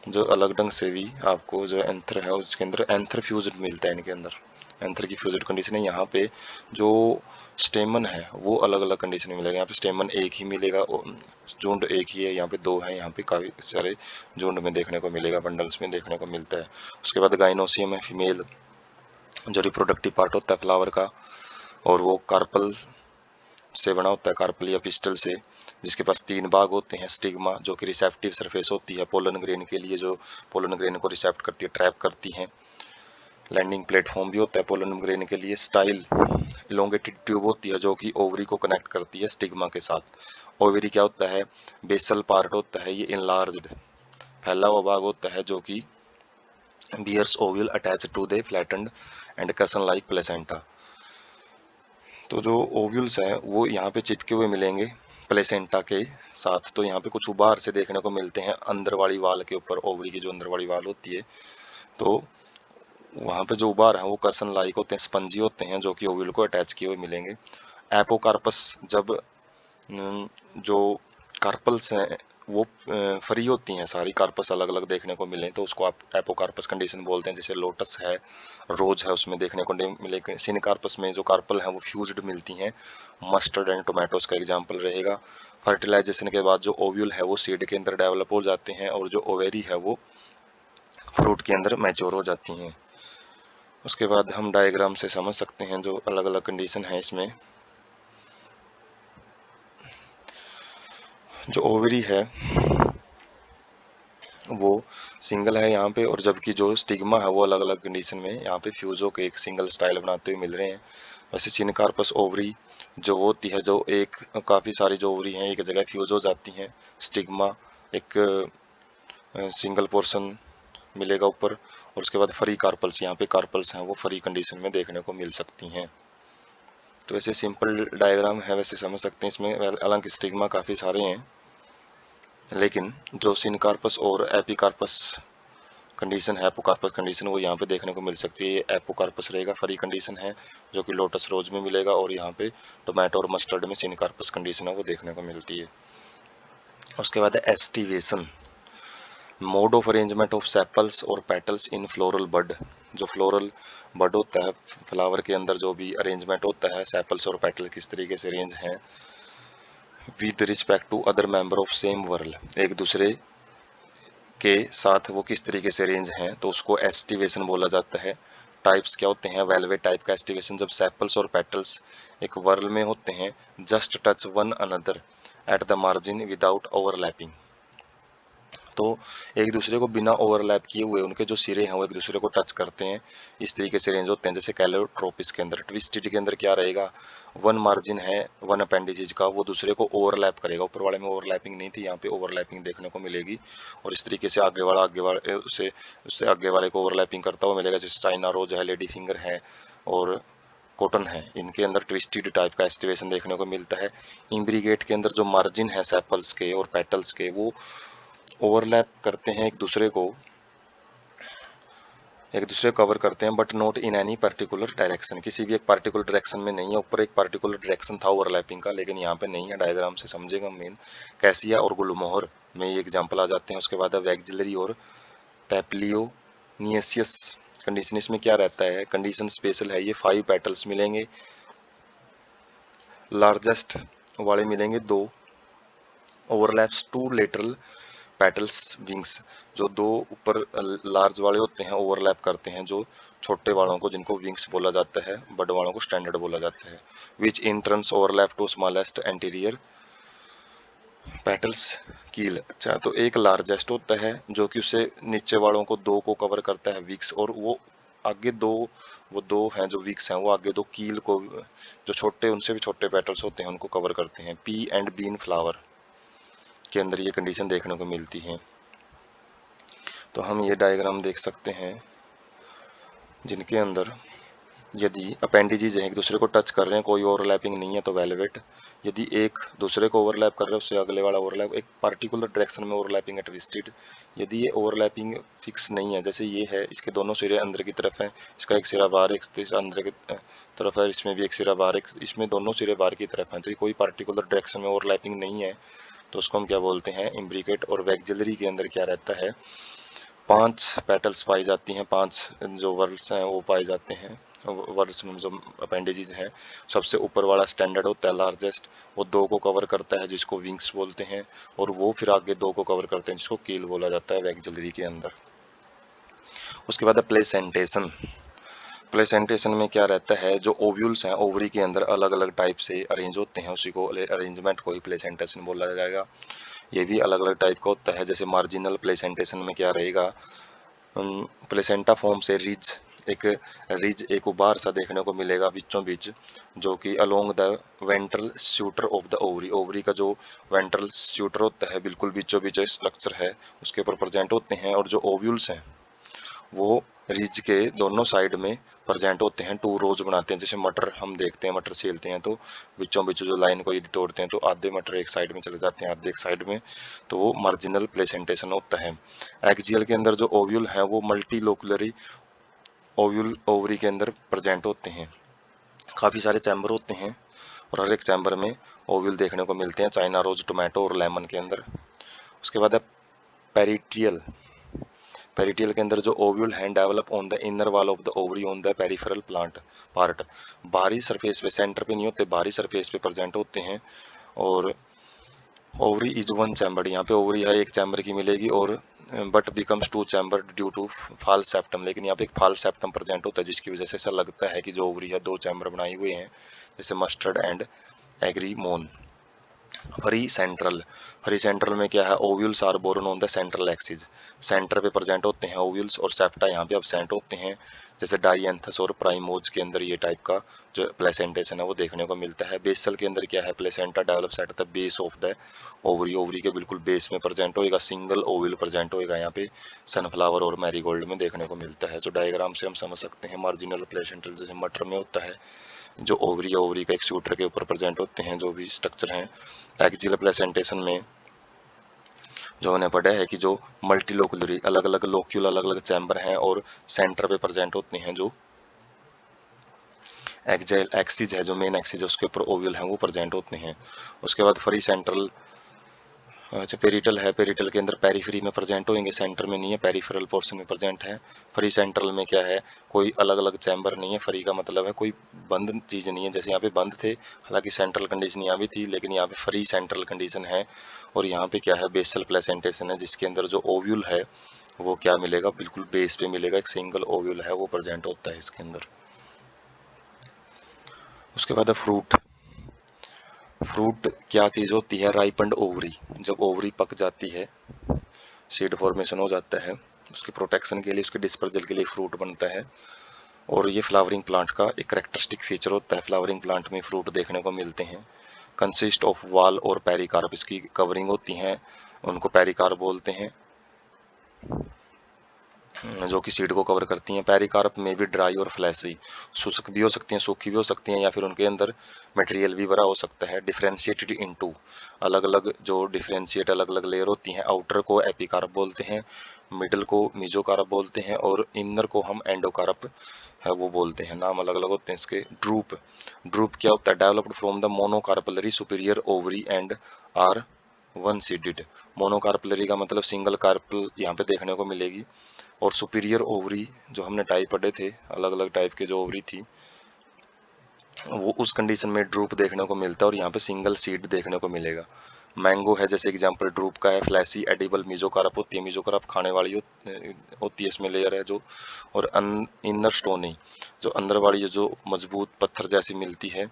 Speaker 1: जो अलग ढंग से भी आपको जो एंथर है उसके अंदर एंथर फ्यूज्ड मिलता है। इनके अंदर एंथर की फ्यूज्ड कंडीशन है। यहाँ पे जो स्टेमन है वो अलग अलग कंडीशन में मिलेगा, यहाँ पे स्टेमन एक ही मिलेगा, झुंड एक ही है, यहाँ पे दो है, यहाँ पे काफी सारे झुंड में देखने को मिलेगा, बंडल्स में देखने को मिलता है। उसके बाद गाइनोसियम है फीमेल, जो रिप्रोडक्टिव पार्ट होता है फ्लावर का, और वो कार्पल से बना होता है, कार्पल या पिस्टल से, जिसके पास तीन भाग होते हैं। स्टिग्मा, जो कि रिसेप्टिव सरफेस होती है पोलन ग्रेन के लिए, जो पोलन ग्रेन को रिसेप्ट करती है, ट्रैप करती है। लैंडिंग प्लेटफॉर्म भी होता है पोलन ग्रेन के लिए। स्टाइल, इलोंगेटेड ट्यूब होती है जो कि ओवरी को कनेक्ट करती है स्टिग्मा के साथ। ओवरी क्या होता है, बेसल पार्ट होता है, ये इनलार्ज्ड फैला हुआ भाग होता है, जो कि bears ovule attach to the flattened end cushion like placenta. तो जो ओव्यूल्स हैं वो यहाँ पे चिपके हुए मिलेंगे प्लेसेंटा के साथ, तो यहाँ पे कुछ उबार से देखने को मिलते हैं अंदर वाली वाल के ऊपर, ओवरी की जो अंदर वाली वाल होती है, तो वहाँ पे जो उबार है वो कर्सन लाइक होते हैं, स्पंजी होते हैं, जो कि ओव्यूल को अटैच किए हुए मिलेंगे। एपोकार्पस, जब जो कार्पल्स हैं वो फ्री होती हैं, सारी कार्पस अलग अलग देखने को मिले तो उसको आप एपोकार्पस कंडीशन बोलते हैं। जैसे लोटस है, रोज है, उसमें देखने को मिलेगा। सिनकार्पस में जो कार्पल है वो फ्यूज्ड मिलती हैं। मस्टर्ड एंड टोमेटोज का एग्जाम्पल रहेगा। फर्टिलाइजेशन के बाद जो ओव्यूल है वो सीड के अंदर डेवलप हो जाते हैं, और जो ओवेरी है वो फ्रूट के अंदर मैच्योर हो जाती हैं। उसके बाद हम डायग्राम से समझ सकते हैं जो अलग अलग कंडीशन है इसमें। जो ओवरी है वो सिंगल है यहाँ पे, और जबकि जो स्टिग्मा है वो अलग अलग कंडीशन में यहाँ पे फ्यूज होकर एक सिंगल स्टाइल बनाते हुए मिल रहे हैं। वैसे सिनकार्पस ओवरी जो होती है, जो एक काफ़ी सारी जो ओवरी हैं एक जगह फ्यूज हो जाती हैं, स्टिग्मा एक सिंगल पोर्शन मिलेगा ऊपर, और उसके बाद फ्री कार्पल्स, यहाँ पे कार्पल्स हैं वो फ्री कंडीशन में देखने को मिल सकती हैं। तो ऐसे सिंपल डायग्राम है, वैसे समझ सकते हैं इसमें, हालांकि स्टिग्मा काफ़ी सारे हैं, लेकिन जो सिनकार्पस और एपिकार्पस कंडीशन है, एपोकार्पस कंडीशन, वो यहाँ पे देखने को मिल सकती है। ये एपोकार्पस रहेगा, फ्री कंडीशन है, जो कि लोटस रोज में मिलेगा, और यहाँ पे टोमेटो और मस्टर्ड में सिनकार्पस कंडीशन है वो देखने को मिलती है। उसके बाद aestivation, mode of arrangement of sepals और पेटल्स इन फ्लोरल बड। जो फ्लोरल बड होता है, फ्लावर के अंदर जो भी अरेंजमेंट होता है, सेपल्स और पेटल किस तरीके से अरेंज हैं with respect to other member of same whorl, एक दूसरे के साथ वो किस तरीके से अरेंज हैं, तो उसको एस्टिवेशन बोला जाता है। टाइप्स क्या होते हैं? वेलवेट टाइप का एस्टिवेशन, जब सेपल्स और पेटल्स एक वर्ल में होते हैं, just touch one another at the margin without overlapping, तो एक दूसरे को बिना ओवरलैप किए हुए उनके जो सिरे हैं वो एक दूसरे को टच करते हैं, इस तरीके से अरेंज होते हैं। जैसे कैलोट्रोपिस के अंदर, ट्विस्टेड के अंदर क्या रहेगा, वन मार्जिन है वन अपेंडिजेज का, वो दूसरे को ओवरलैप करेगा। ऊपर वाले में ओवरलैपिंग नहीं थी, यहाँ पे ओवरलैपिंग देखने को मिलेगी, और इस तरीके से आगे वाले उससे उससे आगे वाले को ओवरलैपिंग करता हुआ मिलेगा। जैसे चाइना रोज है, लेडी फिंगर है और कॉटन है, इनके अंदर ट्विस्टेड टाइप का एस्टिवेशन देखने को मिलता है। इम्ब्रिगेट के अंदर जो मार्जिन है सेपल्स के और पेटल्स के, वो ओवरलैप करते हैं एक दूसरे को कवर करते हैं, but not in any particular direction, किसी भी एक पर्टिकुलर डायरेक्शन में नहीं है। ऊपर एक पर्टिकुलर डायरेक्शन था ओवरलैपिंग का, लेकिन यहाँ पे नहीं है। डायग्राम से समझेगा मेन। कैसिया और गुलमोहर में ये एग्जाम्पल आ जाते हैं। उसके बाद वैक्जिलरी और पैप्लियोनियसियस कंडीशन, इसमें क्या रहता है, कंडीशन स्पेशल है, ये 5 पेटल्स मिलेंगे, लार्जेस्ट वाले मिलेंगे 2, ओवरलैप्स 2 लेटरल पेटल्स विंग्स, जो 2 ऊपर लार्ज वाले होते हैं ओवरलैप करते हैं जो छोटे वालों को, जिनको विंग्स बोला जाता है, बड़ वालों को स्टैंडर्ड बोला जाता है। Which in turns overlap to smallest anterior petals keel. अच्छा, तो एक लार्जेस्ट होता है जो कि उससे नीचे वालों को 2 को कवर करता है विक्स, और वो आगे 2, वो 2 हैं जो विक्स हैं, वो आगे 2 कील को, जो छोटे उनसे भी छोटे पेटल्स होते हैं उनको कवर करते हैं। पी एंड बीन फ्लावर के अंदर ये कंडीशन देखने को मिलती है। तो हम ये डायग्राम देख सकते हैं जिनके अंदर यदि अपेंडिजीज हैं एक दूसरे को टच कर रहे हैं, कोई ओवरलैपिंग नहीं है, तो वेलवेट। यदि एक दूसरे को ओवरलैप कर रहे हैं, उससे अगले वाला ओवरलैप एक पार्टिकुलर डायरेक्शन में ओवरलैपिंग है, ट्विस्टेड। यदि ये ओवरलैपिंग फिक्स नहीं है, जैसे ये है, इसके दोनों सिरे अंदर की तरफ हैं, इसका एक सिरा बाहर एक अंदर की तरफ है, इसमें भी एक सिरा बाहर, एक इसमें दोनों सिरे बाहर की तरफ हैं, तो ये कोई पार्टिकुलर डायरेक्शन में ओवरलैपिंग नहीं है, तो उसको हम क्या बोलते हैं, इम्ब्रिकेट। और वैक्जिलरी के अंदर क्या रहता है, 5 पेटल्स पाई जाती हैं, 5 जो वर्ल्स हैं वो पाए जाते हैं। वर्ल्स में जो अपेंडेजेस हैं, सबसे ऊपर वाला स्टैंडर्ड होता है लार्जेस्ट, वो 2 को कवर करता है जिसको विंग्स बोलते हैं, और वो फिर आगे 2 को कवर करते हैं जिसको कील बोला जाता है वैक्जिलरी के अंदर। उसके बाद प्लेसेंटेशन। प्लेसेंटेशन में क्या रहता है, जो ओव्यूल्स हैं ओवरी के अंदर अलग अलग टाइप से अरेंज होते हैं, उसी को अरेंजमेंट को ही प्लेसेंटेशन बोला जाएगा। ये भी अलग अलग टाइप का होता है। जैसे मार्जिनल प्लेसेंटेशन में क्या रहेगा, प्लेसेंटा फॉर्म से रिज एक उबार सा देखने को मिलेगा बीचों बीच, जो कि along the ventral suture of the ovary, ovary का जो वेंट्रल स्यूटर होता है बिल्कुल बीचों बीच स्ट्रक्चर है उसके ऊपर प्रेजेंट होते हैं। और जो ओव्यूल्स हैं वो रिज के दोनों साइड में प्रेजेंट होते हैं, 2 रोज बनाते हैं। जैसे मटर हम देखते हैं, मटर छीलते हैं तो बीचों बीच जो लाइन को यदि तोड़ते हैं तो आधे मटर एक साइड में चले जाते हैं, आधे एक साइड में, तो वो मार्जिनल प्लेसेंटेशन होता है। एक्जियल के अंदर जो ओव्यूल हैं वो मल्टीलोकुलरी ओव्यूल ओवरी के अंदर प्रेजेंट होते हैं। काफ़ी सारे चैम्बर होते हैं और हर एक चैम्बर में ओव्यूल देखने को मिलते हैं, चाइना रोज, टोमेटो और लेमन के अंदर। उसके बाद है पेरिटियल। पेरिटियल के अंदर जो ओव्यूल हैं develop on the inner wall of the ovary on the peripheral plant part, बाहरी सरफेस पे, सेंटर पे नहीं होते, बाहरी सरफेस पे प्रेजेंट होते हैं। और ओवरी इज वन चैम्बर, यहाँ पे ओवरी है एक चैम्बर की मिलेगी, और but becomes 2 chamber due to false septum, लेकिन यहाँ पे एक फाल सेप्टम प्रेजेंट होता है जिसकी वजह से ऐसा लगता है कि जो ओवरी है 2 चैम्बर बनाए हुए हैं, जैसे मस्टर्ड एंड एग्रीमोन। फ्री सेंट्रल में क्या है, ovules are borne on the central axis, centre पे प्रेजेंट होते हैं ओव्यूल्स और सेप्टा यहाँ पे एब्सेंट होते हैं। जैसे डाइएंथस और प्राइमोज के अंदर ये टाइप का जो प्लेसेंटेशन है वो देखने को मिलता है। बेसल के अंदर क्या है, placenta develops at the base of the ovary, ovary के बिल्कुल बेस में प्रेजेंट होएगा, सिंगल ओव्यूल प्रेजेंट होएगा यहाँ पे सनफ्लावर और मैरीगोल्ड में देखने को मिलता है। जो डायग्राम से हम समझ सकते हैं, मार्जिनल प्लेसेंटल जैसे मटर में होता है, जो ओवरी ओवरी का एक शूटर के ऊपर प्रेजेंट होते हैं जो भी स्ट्रक्चर हैं। एक्जियल प्लेसेंटेशन में जो हमने पढ़ा है कि जो मल्टीलोकुलरी अलग अलग लोक्यूल अलग अलग चैम्बर हैं और सेंटर पे प्रेजेंट होते हैं, जो एक्जाइल एक्सिस है, जो मेन एक्सिस है उसके ऊपर ओव्यूल हैं वो प्रेजेंट होते हैं। उसके बाद फ्री सेंट्रल, अच्छा पेरिटल है, पेरिटल के अंदर पेरिफेरी में प्रेजेंट होंगे, सेंटर में नहीं है, पेरिफेरल पोर्शन में प्रेजेंट है। फ्री सेंट्रल में क्या है, कोई अलग अलग चैम्बर नहीं है, फ्री का मतलब है कोई बंद चीज़ नहीं है, जैसे यहाँ पे बंद थे, हालांकि सेंट्रल कंडीशन यहाँ भी थी लेकिन यहाँ पे फ्री सेंट्रल कंडीशन है। और यहाँ पे क्या है, बेसल प्लेसेंटेशन है, जिसके अंदर जो ओव्यूल है वो क्या मिलेगा, बिल्कुल बेस पे मिलेगा, एक सिंगल ओव्यूल है वो प्रेजेंट होता है इसके अंदर। उसके बाद है फ्रूट। फ्रूट क्या चीज़ होती है, राइपन्ड ओवरी, जब ओवरी पक जाती है, सीड फॉर्मेशन हो जाता है, उसके प्रोटेक्शन के लिए, उसके डिस्पर्जल के लिए फ्रूट बनता है। और ये फ्लावरिंग प्लांट का एक करेक्टरिस्टिक फीचर होता है, फ्लावरिंग प्लांट में फ्रूट देखने को मिलते हैं। कंसिस्ट ऑफ वाल और पेरिकार्प, इसकी कवरिंग होती हैं, उनको पेरिकार्प बोलते हैं, जो कि सीड को कवर करती हैं। पेरिकार्प में भी ड्राई और फ्लैशी, शुष्क भी हो सकती हैं, सूखी भी हो सकती हैं, या फिर उनके अंदर मटेरियल भी भरा हो सकता है। डिफरेंशिएटेड इनटू, अलग अलग जो डिफरेंशिएट अलग अलग लेयर होती हैं, आउटर को एपिकार्प बोलते हैं, मिडल को मीजोकार्प बोलते हैं और इनर को हम एंडोकार्प है वो बोलते हैं। नाम अलग अलग होते हैं इसके। ड्रूप, ड्रूप क्या होता है, developed from the monocarpellary superior ovary and are one seeded. Monocarpellary का मतलब सिंगल कार्पल यहाँ पे देखने को मिलेगी, और सुपीरियर ओवरी जो हमने टाइप पढ़े थे, अलग अलग टाइप के जो ओवरी थी वो उस कंडीशन में ड्रूप देखने को मिलता है, और यहाँ पे सिंगल सीड देखने को मिलेगा। मैंगो है जैसे एग्जांपल ड्रूप का है। फ्लैशी एडिबल मीजोकार्प होती है, मीजोकार्प खाने वाली होती है, इसमें लेयर है जो। और इनर स्टोनी, जो अंदर वाली जो मजबूत पत्थर जैसी मिलती है,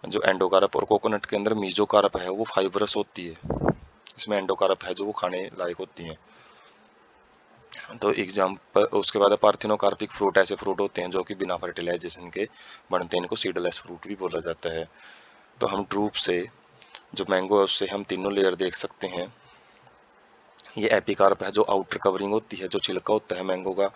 Speaker 1: जो एंडोकार्प। और कोकोनट के अंदर मीजोकार्प है वो फाइबरस होती है, इसमें एंडोकार्प है जो वो खाने लायक होती है। तो एग्जाम्पल उसके बाद पार्थिनोकार्पिक फ्रूट, ऐसे फ्रूट होते हैं जो कि बिना फर्टिलाइजेशन के बनते हैं, इनको सीडलेस फ्रूट भी बोला जाता है। तो हम ड्रूप से जो मैंगो है उससे हम तीनों लेयर देख सकते हैं। ये एपिकार्प है, जो आउटर कवरिंग होती है, जो छिलका होता है मैंगो का,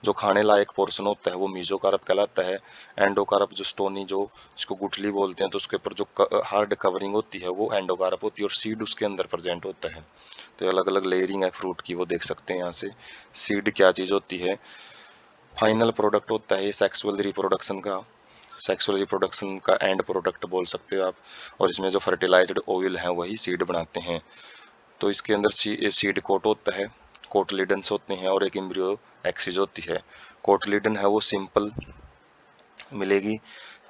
Speaker 1: जो खाने लायक पोर्शन होता है वो मीजोकार्प कहलाता है। एंडोकार्प जो स्टोनी, जो इसको गुठली बोलते हैं, तो उसके ऊपर जो हार्ड कवरिंग होती है वो एंडोकार्प होती है, और सीड उसके अंदर प्रेजेंट होता है। तो अलग अलग लेयरिंग है फ्रूट की, वो देख सकते हैं यहाँ से। सीड क्या चीज़ होती है, फाइनल प्रोडक्ट होता है ये सेक्सुअल रिप्रोडक्शन का, सेक्सुअल रिप्रोडक्शन का एंड प्रोडक्ट बोल सकते हो आप। और इसमें जो फर्टिलाइज्ड ऑयल हैं वही सीड बनाते हैं। तो इसके अंदर सीड कोट होता है, कोटलिडन्स होते हैं, और एक एम्ब्रियो एक्सिस होती है। कोटलिडन है वो सिंपल मिलेगी,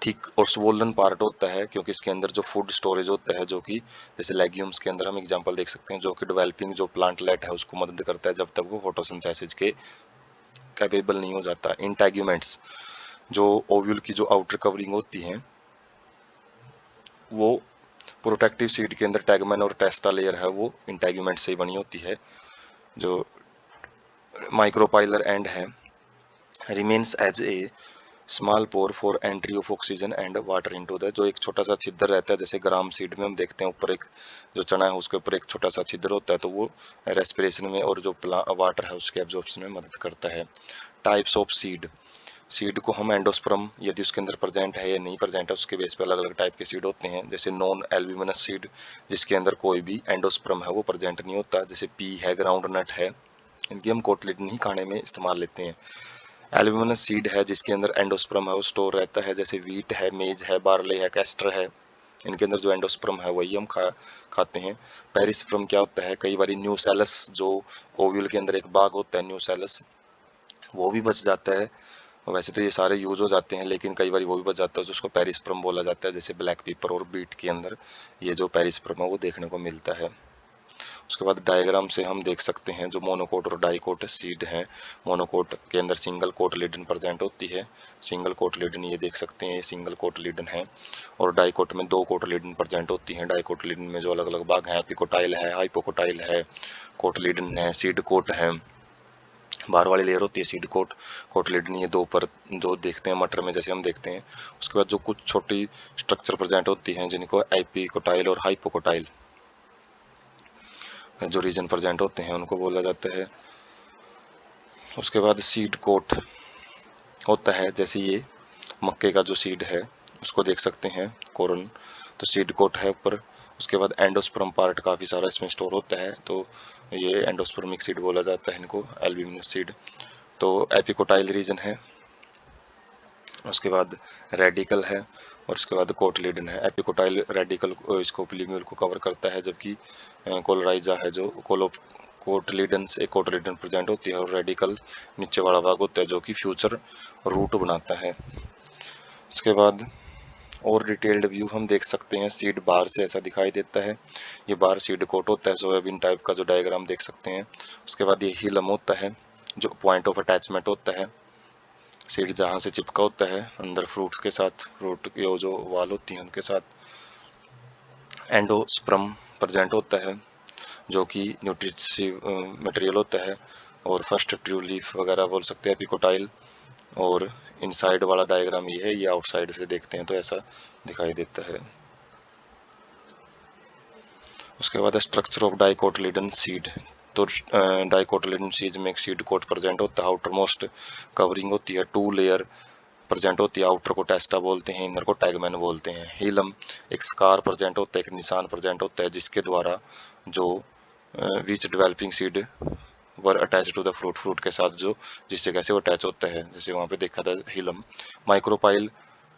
Speaker 1: थिक और स्वोलन पार्ट होता है, क्योंकि इसके अंदर जो फूड स्टोरेज होता है, जो कि जैसे लेग्यूम्स के अंदर हम एग्जांपल देख सकते हैं, जो कि डेवलपिंग जो प्लांटलेट है उसको मदद करता है जब तक वो फोटोसिंथेसिस के कैपेबल नहीं हो जाता। इंटेग्यूमेंट्स, जो ओव्यूल की जो आउटर कवरिंग होती है वो प्रोटेक्टिव सीड के अंदर टैगमन और टेस्टा लेयर है वो इंटेग्यूमेंट से ही बनी होती है। जो माइक्रोपाइलर एंड है, remains as a small pore for entry of oxygen and water into the, जो एक छोटा सा छिद्र रहता है, जैसे ग्राम सीड में हम देखते हैं ऊपर एक जो चना है उसके ऊपर एक छोटा सा छिद्र होता है, तो वो रेस्पिरेशन में और जो वाटर है उसके एब्जॉर्प्शन में मदद करता है। टाइप्स ऑफ सीड, सीड को हम एंडोस्पर्म यदि उसके अंदर प्रेजेंट है या नहीं प्रेजेंट है उसके बेस पे अलग अलग टाइप के सीड होते हैं। जैसे नॉन एल्ब्यूमिनस सीड, जिसके अंदर कोई भी एंडोस्पर्म है वो प्रेजेंट नहीं होता, जैसे पी है, ग्राउंड नट है, इनकी हम कोटलिडन ही खाने में इस्तेमाल लेते हैं। एल्ब्यूमिनस सीड है जिसके अंदर एंडोस्पर्म है वो स्टोर रहता है, जैसे वीट है, मेज है, बार्ले है, कैस्टर है, इनके अंदर जो एंडोस्पर्म है वही हम खाते हैं। पेरिस्पर्म क्या होता है, कई बार न्यूसेलस, जो ओव्यूल के अंदर एक बाग होता है न्यूसेलस, वो भी बच जाता है। वैसे तो ये सारे यूज हो जाते हैं लेकिन कई बार वो भी बच जाता है, तो उसको पेरिस्पर्म बोला जाता है। जैसे ब्लैक पेपर और बीट के अंदर ये जो पेरिस्पर्म है वो देखने को मिलता है। उसके बाद डायग्राम से हम देख सकते हैं जो मोनोकोट और डाइकोट सीड हैं। मोनोकोट के अंदर सिंगल कोटलीडन प्रेजेंट होती है, सिंगल कोटलीडन ये देख सकते हैं, ये सिंगल कोटलीडन है। और डाइकोट में दो कोटलीडन प्रेजेंट होती हैं। डाइकोटलीडन में जो अलग अलग भाग हैं, एपिकोटाइल है, हाइपोकोटाइल है, कोटलीडन है, सीड कोट है। बाहर वाली लेयर होती है सीड कोट, कोटलीडन ये दो पर जो देखते हैं मटर में जैसे हम देखते हैं। उसके बाद जो कुछ छोटी स्ट्रक्चर प्रेजेंट होती हैं जिनको एपिकोटाइल और हाइपोकोटाइल जो रीजन प्रेजेंट होते हैं उनको बोला जाता है। उसके बाद सीड कोट होता है, जैसे ये मक्के का जो सीड है उसको देख सकते हैं, कोरन, तो सीड कोट है ऊपर। उसके बाद एंडोस्पर्म पार्ट काफ़ी सारा इसमें स्टोर होता है, तो ये एंडोस्पर्मिक सीड बोला जाता है इनको, एल्ब्यूमिनस सीड। तो एपिकोटाइल रीजन है। उसके बाद रेडिकल है और उसके बाद कोटलीडन है। एपिकोटाइल रेडिकल इसको प्लीम्यूल को कवर करता है, जबकि कोलोराइजा है जो कोटलीडन से कोटलीडन प्रेजेंट होती है, और रेडिकल नीचे वाला भाग होता है जो कि फ्यूचर रूट बनाता है। उसके बाद और डिटेल्ड व्यू हम देख सकते हैं, सीड बार से ऐसा दिखाई देता है। ये बार सीड कोट होता है, सोयाबीन टाइप का जो डायग्राम देख सकते हैं। उसके बाद ये हिलम होता है जो पॉइंट ऑफ अटैचमेंट होता है, सीड जहाँ से चिपका होता है अंदर फ्रूट्स के साथ, फ्रूट की जो वाल होती हैं उनके साथ। एंडोस्पर्म प्रेजेंट होता है जो कि न्यूट्रिटिव मटेरियल होता है, और फर्स्ट ट्रू लीफ वगैरह बोल सकते हैं एपिकोटाइल। और इनसाइड वाला डायग्राम ये है, ये आउटसाइड से देखते हैं तो ऐसा दिखाई देता है। उसके बाद स्ट्रक्चर ऑफ डाइकोटलीडन सीड, तो डाइकोटलीडन सीड में एक सीड कोट प्रेजेंट होता है, आउटर मोस्ट कवरिंग होती है, टू लेयर प्रेजेंट होती है। आउटर को टेस्टा बोलते हैं, इनर को टैगमैन बोलते हैं। हीलम एक स्कार प्रेजेंट होता है, एक निशान प्रेजेंट होता है जिसके द्वारा जो which developing seed were attach to the fruit, fruit के साथ जो जिससे कैसे वो अटैच होता है, जैसे वहाँ पे देखा था hilum. Micropyle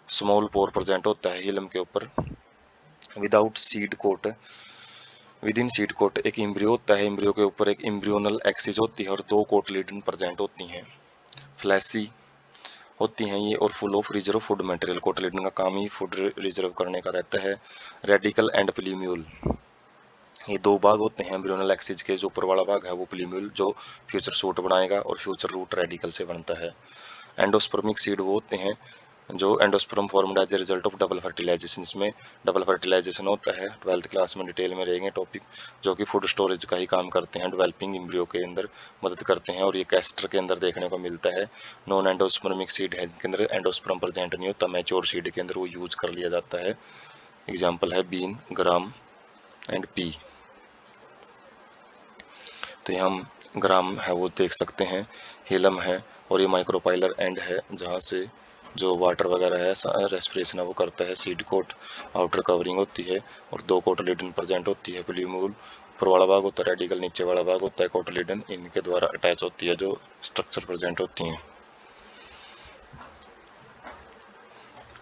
Speaker 1: small pore present होता है हीलम के ऊपर। Without seed coat, within seed coat एक इम्ब्रियो होता है, इम्ब्रियो के ऊपर एक इम्ब्रियोनल एक्सिस होती है और दो कोटलीडन प्रेजेंट होती हैं, फ्लैसी होती हैं ये, और full of reserve food material. Cotyledon का काम ही फूड रिजर्व करने का रहता है। रेडिकल एंड प्लीम्यूल, ये दो भाग होते हैं एम्ब्रियोनल एक्सिस के, जो ऊपर वाला भाग है वो प्लीम्यूल जो फ्यूचर सूट बनाएगा, और फ्यूचर रूट रेडिकल से बनता है। एंडोस्पर्मिक सीड वो होते हैं जो endosperm formed as a result of double fertilization, इसमें डबल फर्टिलाइजेशन होता है। 12th क्लास में डिटेल में रहेंगे टॉपिक, जो कि फूड स्टोरेज का ही काम करते हैं, डेवलपिंग एम्ब्रियो के अंदर मदद करते हैं, और ये कैस्टर के अंदर देखने को मिलता है। नॉन एंडोस्पर्मिक सीड है जिनके अंदर एंडोस्पर्म प्रेजेंट नहीं होता, मैच्योर सीड के अंदर वो यूज कर लिया जाता है। एग्जाम्पल है बीन, ग्राम एंड पी। तो हम ग्राम है वो देख सकते हैं, हीलम है, और ये माइक्रोपाइलर एंड है जहाँ से जो वाटर वगैरह है रेस्पिरेशन है वो करता है। सीड कोट आउटर कवरिंग होती है, और दो कोटलीडन प्रेजेंट होती है। प्लीम्यूल ऊपर वाला भाग होता है, रेडिकल नीचे वाला भाग होता है, कोटलीडन इनके द्वारा अटैच होती है जो स्ट्रक्चर प्रेजेंट होती हैं।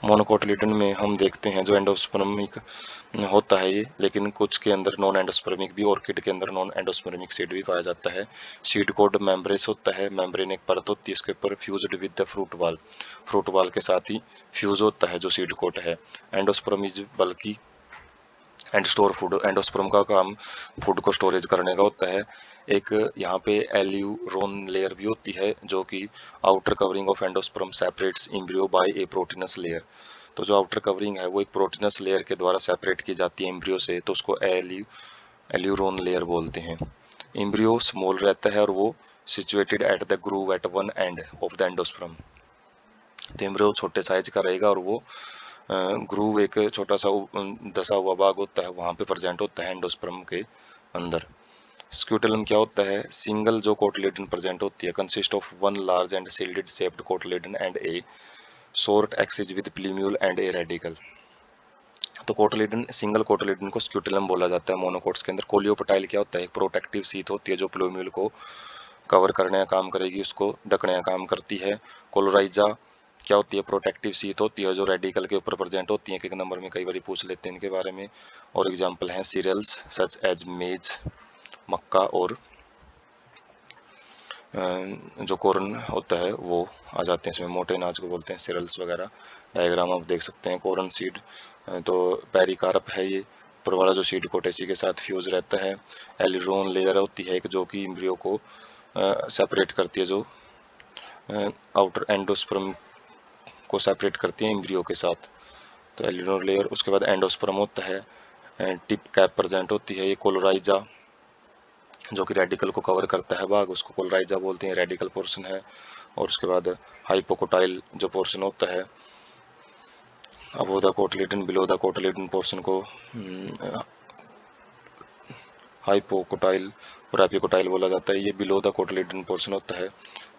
Speaker 1: मोनोकोटलीडन में हम देखते हैं जो एंडोस्पर्मिक होता है ये, लेकिन कुछ के अंदर नॉन एंडोस्पर्मिक भी, ऑर्किड के अंदर नॉन एंडोस्पर्मिक सीड भी पाया जाता है। सीड कोड मेम्ब्रेस होता है, मेम्ब्रेन एक परत होती है, इसके ऊपर फ्यूज्ड विद द फ्रूट वाल, फ्रूट वाल के साथ ही फ्यूज होता है जो सीड कोट है। एंडोस्पर्म इज बल्कि एंड स्टोर फूड, एंडोस्पर्म का काम फूड को स्टोरेज करने का होता है। एक यहाँ पे एल्यूरोन लेयर भी होती है जो कि outer covering of endosperm separates embryo bye A proteins layer, तो जो आउटर कवरिंग है वो एक प्रोटीनस लेयर के द्वारा सेपरेट की जाती है एम्ब्रियो से, तो उसको एल्यूरोन लेयर बोलते हैं। एम्ब्रियो स्मॉल रहता है और वो situated at the groove at one end of the endosperm, तो एम्ब्रियो छोटे साइज का रहेगा और वो ग्रूव एक छोटा सा दसा हुआ भाग होता है वहाँ पे प्रेजेंट होता है एंडोस्पर्म के अंदर। स्क्यूटेलम क्या होता है, सिंगल जो कोटलीडन प्रेजेंट होती है, consist of one large and shielded shaped cotyledon and a short axis with plumule and a radicle. तो कोटलीडन, सिंगल कोटलीडन को स्क्यूटेलम बोला जाता है। मोनोकोट्स के अंदर कोलियोपटाइल क्या होता है, एक प्रोटेक्टिव सीथ होती है जो प्लीम्यूल को कवर करने का काम करेगी, उसको ढकने का काम करती है। कोलोराइजा क्या होती है, प्रोटेक्टिव सीथ होती है जो रेडिकल के ऊपर प्रेजेंट होती है, एक नंबर में कई बार पूछ लेते हैं इनके बारे में। और एग्जांपल हैं सीरियल्स सच एज मेज, मक्का, और जो कॉर्न होता है वो आ जाते हैं इसमें, मोटे अनाज को बोलते हैं सीरियल्स वगैरह। डायग्राम आप देख सकते हैं, कॉर्न सीड तो पेरिकार्प है ये, ऊपर वाला जो सीड कोट इसी के साथ फ्यूज रहता है। एलिरोन लेयर होती है एक, जो कि एम्ब्रियो को सेपरेट करती है, जो आउटर एंडोस्पर्म को सेपरेट करती है एम्ब्रियो के साथ। तो एलिरोन लेयर, उसके बाद एंडोस्पर्म होता है, टिप कैप प्रेजेंट होती है। ये कोलोराइजा जो कि रेडिकल को कवर करता है भाग, उसको कोलोराइजा बोलते हैं, रेडिकल पोर्शन है। और उसके बाद हाइपोकोटाइल जो पोर्शन होता है, above the cotyledon below the cotyledon portion को हाइपोकोटाइल और एपिकोटाइल बोला जाता है। ये बिलो द कोटिलेडन पोर्शन होता है।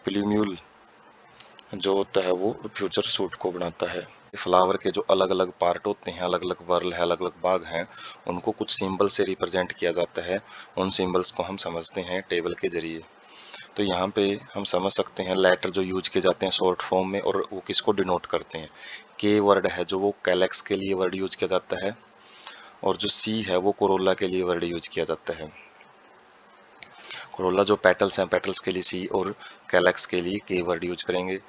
Speaker 1: प्लूम्यूल जो होता है वो फ्यूचर सूट को बनाता है। फ्लावर के जो अलग अलग पार्ट होते हैं, अलग अलग वर्ल है, अलग अलग भाग हैं, उनको कुछ सिंबल से रिप्रेजेंट किया जाता है। उन सिंबल्स को हम समझते हैं टेबल के जरिए। तो यहाँ पे हम समझ सकते हैं लेटर जो यूज किए जाते हैं शॉर्ट फॉर्म में, और वो किसको डिनोट करते हैं। के वर्ड है जो वो कैलेक्स के लिए वर्ड यूज किया जाता है, और जो सी है वो कोरोला के लिए वर्ड यूज किया जाता है। कोरोला जो पेटल्स हैं, पेटल्स के लिए सी, और कैलेक्स के लिए के वर्ड यूज करेंगे।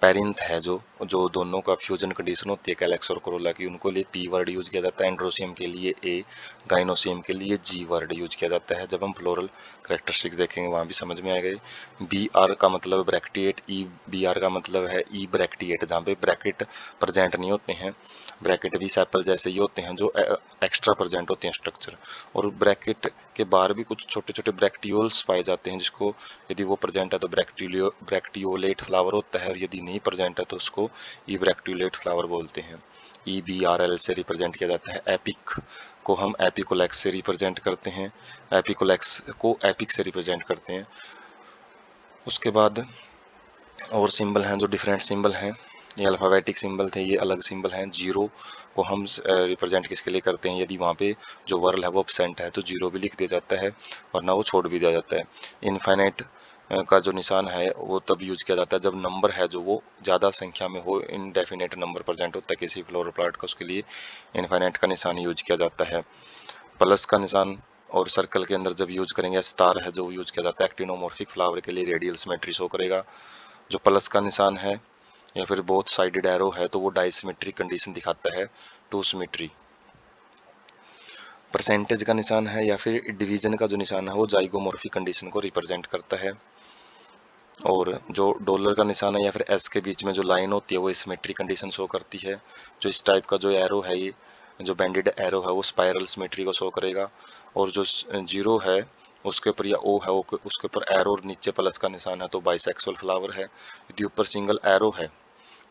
Speaker 1: पेरिंथ है जो जो दोनों का फ्यूजन कंडीशन होती है कैलेक्स और कोरोला की, उनको लिए पी वर्ड यूज किया जाता है। एंड्रोसियम के लिए ए, गाइनोसियम के लिए जी वर्ड यूज किया जाता है। जब हम फ्लोरल कैरेक्टरिस्टिक्स देखेंगे वहाँ भी समझ में आएगा। बी आर का मतलब ब्रैक्टिएट, ई बी आर का मतलब है ई ब्रैक्टिएट, जहाँ पे ब्रैकेट प्रेजेंट नहीं होते हैं। ब्रैकेट भी सेपल जैसे ही होते हैं जो एक्स्ट्रा प्रेजेंट होते हैं स्ट्रक्चर, और ब्रैकेट के बाहर भी कुछ छोटे छोटे ब्रैक्टियोल्स पाए जाते हैं, जिसको यदि वो प्रेजेंट है तो ब्रैक्टियोलेट फ्लावर होता है, और यदि नहीं प्रेजेंट है तो उसको ई ब्रैक्टियोलेट फ्लावर बोलते हैं। ई बी आर एल से रिप्रेजेंट किया जाता है। एपिक को हम एपिकोलेक्स से रिप्रेजेंट करते हैं, एपिकोलेक्स को एपिक से रिप्रेजेंट करते हैं। उसके बाद और सिंबल हैं जो डिफरेंट सिंबल हैं, ये अल्फ़ाबेटिक सिंबल थे, ये अलग सिंबल हैं। जीरो को हम रिप्रेजेंट किसके लिए करते हैं, यदि वहाँ पे जो वर्ल है वो एब्सेंट है तो जीरो भी लिख दिया जाता है, वरना वो छोड़ भी दिया जाता है। इनफाइनाइट का जो निशान है वो तब यूज किया जाता है जब नंबर है जो वो ज़्यादा संख्या में हो, इनडेफिनेट नंबर प्रेजेंट होता है किसी फ्लोरल प्लांट का, उसके लिए इनफाइनाइट का निशान यूज किया जाता है। प्लस का निशान और सर्कल के अंदर जब यूज करेंगे, स्टार है जो यूज किया जाता है एक्टिनोमॉर्फिक फ्लावर के लिए, रेडियल सिमेट्री शो करेगा। जो प्लस का निशान है या फिर बोथ साइडेड एरो है तो वो डाइसिमेट्रिक कंडीशन दिखाता है, टू सिमेट्री। परसेंटेज का निशान है या फिर डिवीजन का जो निशान है वो जाइगोमॉर्फिक कंडीशन को रिप्रेजेंट करता है। और जो डॉलर का निशान है या फिर एस के बीच में जो लाइन होती है वो सिमेट्री कंडीशन शो करती है। जो इस टाइप का जो एरो है, ये जो बैंडेड एरो है वो स्पाइरल सिमेट्री को शो करेगा। और जो जीरो है उसके ऊपर, या ओ है उसके ऊपर एरो और नीचे प्लस का निशान है तो बाइसेक्सुअल फ्लावर है। यदि ऊपर सिंगल एरो है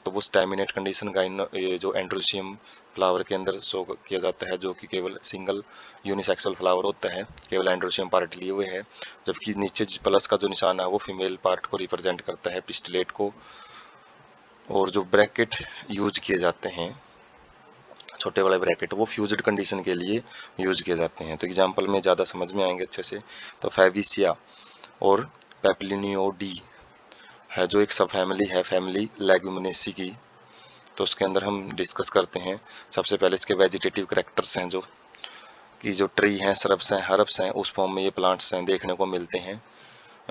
Speaker 1: तो वो स्टैमिनेट कंडीशन का ये जो एंड्रोसियम फ्लावर के अंदर शो किया जाता है, जो कि केवल सिंगल यूनिसेक्सुअल फ्लावर होता है, केवल एंड्रोसियम पार्ट लिए हुए है। जबकि नीचे प्लस का जो निशान है वो फीमेल पार्ट को रिप्रेजेंट करता है, पिस्टलेट को। और जो ब्रैकेट यूज किए जाते हैं, छोटे वाले ब्रैकेट, वो फ्यूज्ड कंडीशन के लिए यूज किए जाते हैं। तो एग्जाम्पल में ज़्यादा समझ में आएंगे अच्छे से। तो फैविसिया और पेप्लिनियोडी है जो एक सब फैमिली है, फैमिली लेग्यूमिनेसी की। तो उसके अंदर हम डिस्कस करते हैं। सबसे पहले इसके वेजिटेटिव करेक्टर्स हैं, जो कि जो ट्री हैं, श्रब्स हैं, हर्ब्स हैं, उस फॉर्म में ये प्लांट्स हैं देखने को मिलते हैं।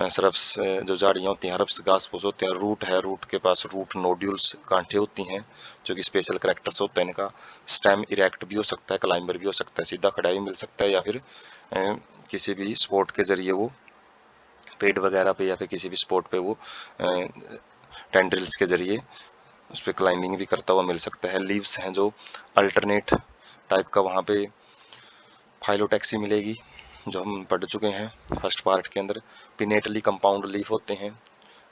Speaker 1: श्रब्स जो झाड़ियाँ होती हैं, हर्ब्स घास फूस होते हैं। रूट है, रूट के पास रूट नोड्यूल्स गांठें होती हैं जो कि स्पेशल करेक्टर्स होते हैं इनका। स्टेम इरेक्ट भी हो सकता है, क्लाइंबर भी हो सकता है, सीधा खड़ा भी मिल सकता है, या फिर किसी भी स्पोर्ट के जरिए वो पेड़ वगैरह पे या फिर किसी भी स्पोर्ट पे वो टेंड्रिल्स के जरिए उस पर क्लाइंबिंग भी करता हुआ मिल सकता है। लीव्स हैं जो अल्टरनेट टाइप का, वहाँ पे फाइलोटैक्सी मिलेगी जो हम पढ़ चुके हैं फर्स्ट पार्ट के अंदर। पिनेटली कंपाउंड लीफ होते हैं,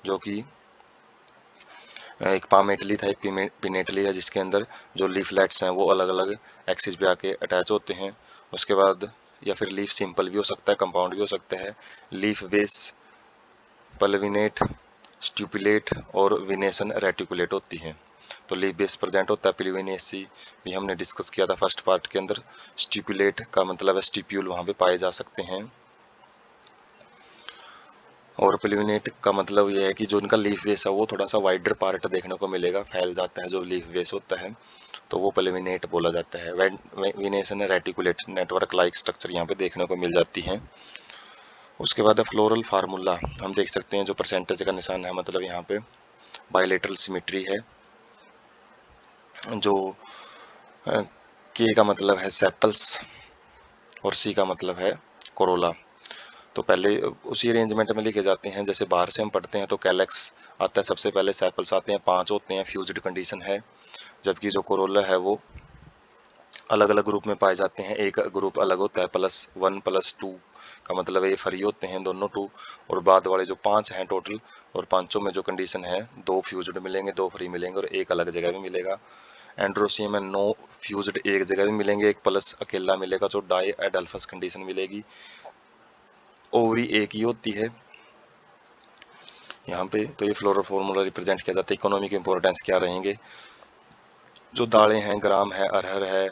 Speaker 1: जो कि एक पामेटली था, एक पिनेटली है, जिसके अंदर जो लीफलेट्स हैं वो अलग अलग एक्सिस पे आके अटैच होते हैं। उसके बाद या फिर लीफ सिंपल भी हो सकता है, कंपाउंड भी हो सकता है। लीफ बेस पल्विनेट, स्ट्यूपुलेट और विनेसन रेटिकुलेट होती हैं। तो लीफ बेस प्रेजेंट होता है, पिलविनेसी भी हमने डिस्कस किया था फर्स्ट पार्ट के अंदर। स्टिपुलेट का मतलब है स्टिप्यूल वहाँ पे पाए जा सकते हैं। और पिलविनेट का मतलब यह है कि जो उनका लीफ बेस है वो थोड़ा सा वाइडर पार्ट देखने को मिलेगा, फैल जाता है जो लीफ बेस होता है, तो वो पिलविनेट बोला जाता है। विनेसन रेटिकुलेट नेटवर्क लाइक स्ट्रक्चर यहाँ पे देखने को मिल जाती है। उसके बाद फ्लोरल फार्मूला हम देख सकते हैं, जो परसेंटेज का निशान है, मतलब यहाँ पे बायलेटरल सिमेट्री है। जो के का मतलब है सेपल्स, और सी का मतलब है कोरोला। तो पहले उसी अरेंजमेंट में लिखे जाते हैं। जैसे बाहर से हम पढ़ते हैं तो कैलेक्स आता है सबसे पहले, सेपल्स आते हैं, 5 होते हैं, फ्यूज्ड कंडीशन है। जबकि जो कोरोला है वो अलग अलग ग्रुप में पाए जाते हैं। एक ग्रुप अलग होता है +1 +2 का मतलब है ये फ्री होते हैं दोनों 2, और बाद वाले जो 5 हैं टोटल, और पांचों में जो कंडीशन है 2 फ्यूज्ड मिलेंगे, 2 फ्री मिलेंगे और एक अलग जगह भी मिलेगा। एंड्रोसियम में 9 फ्यूज्ड एक जगह भी मिलेंगे, एक प्लस अकेला मिलेगा जो डाई एडल्फस कंडीशन मिलेगी। ओवरी एक ही होती है यहाँ पे। तो ये फ्लोरल फॉर्मूला रिप्रेजेंट किया जाता है। इकोनॉमिक इंपॉर्टेंस क्या रहेंगे, जो दालें हैं, ग्राम है, अरहर है,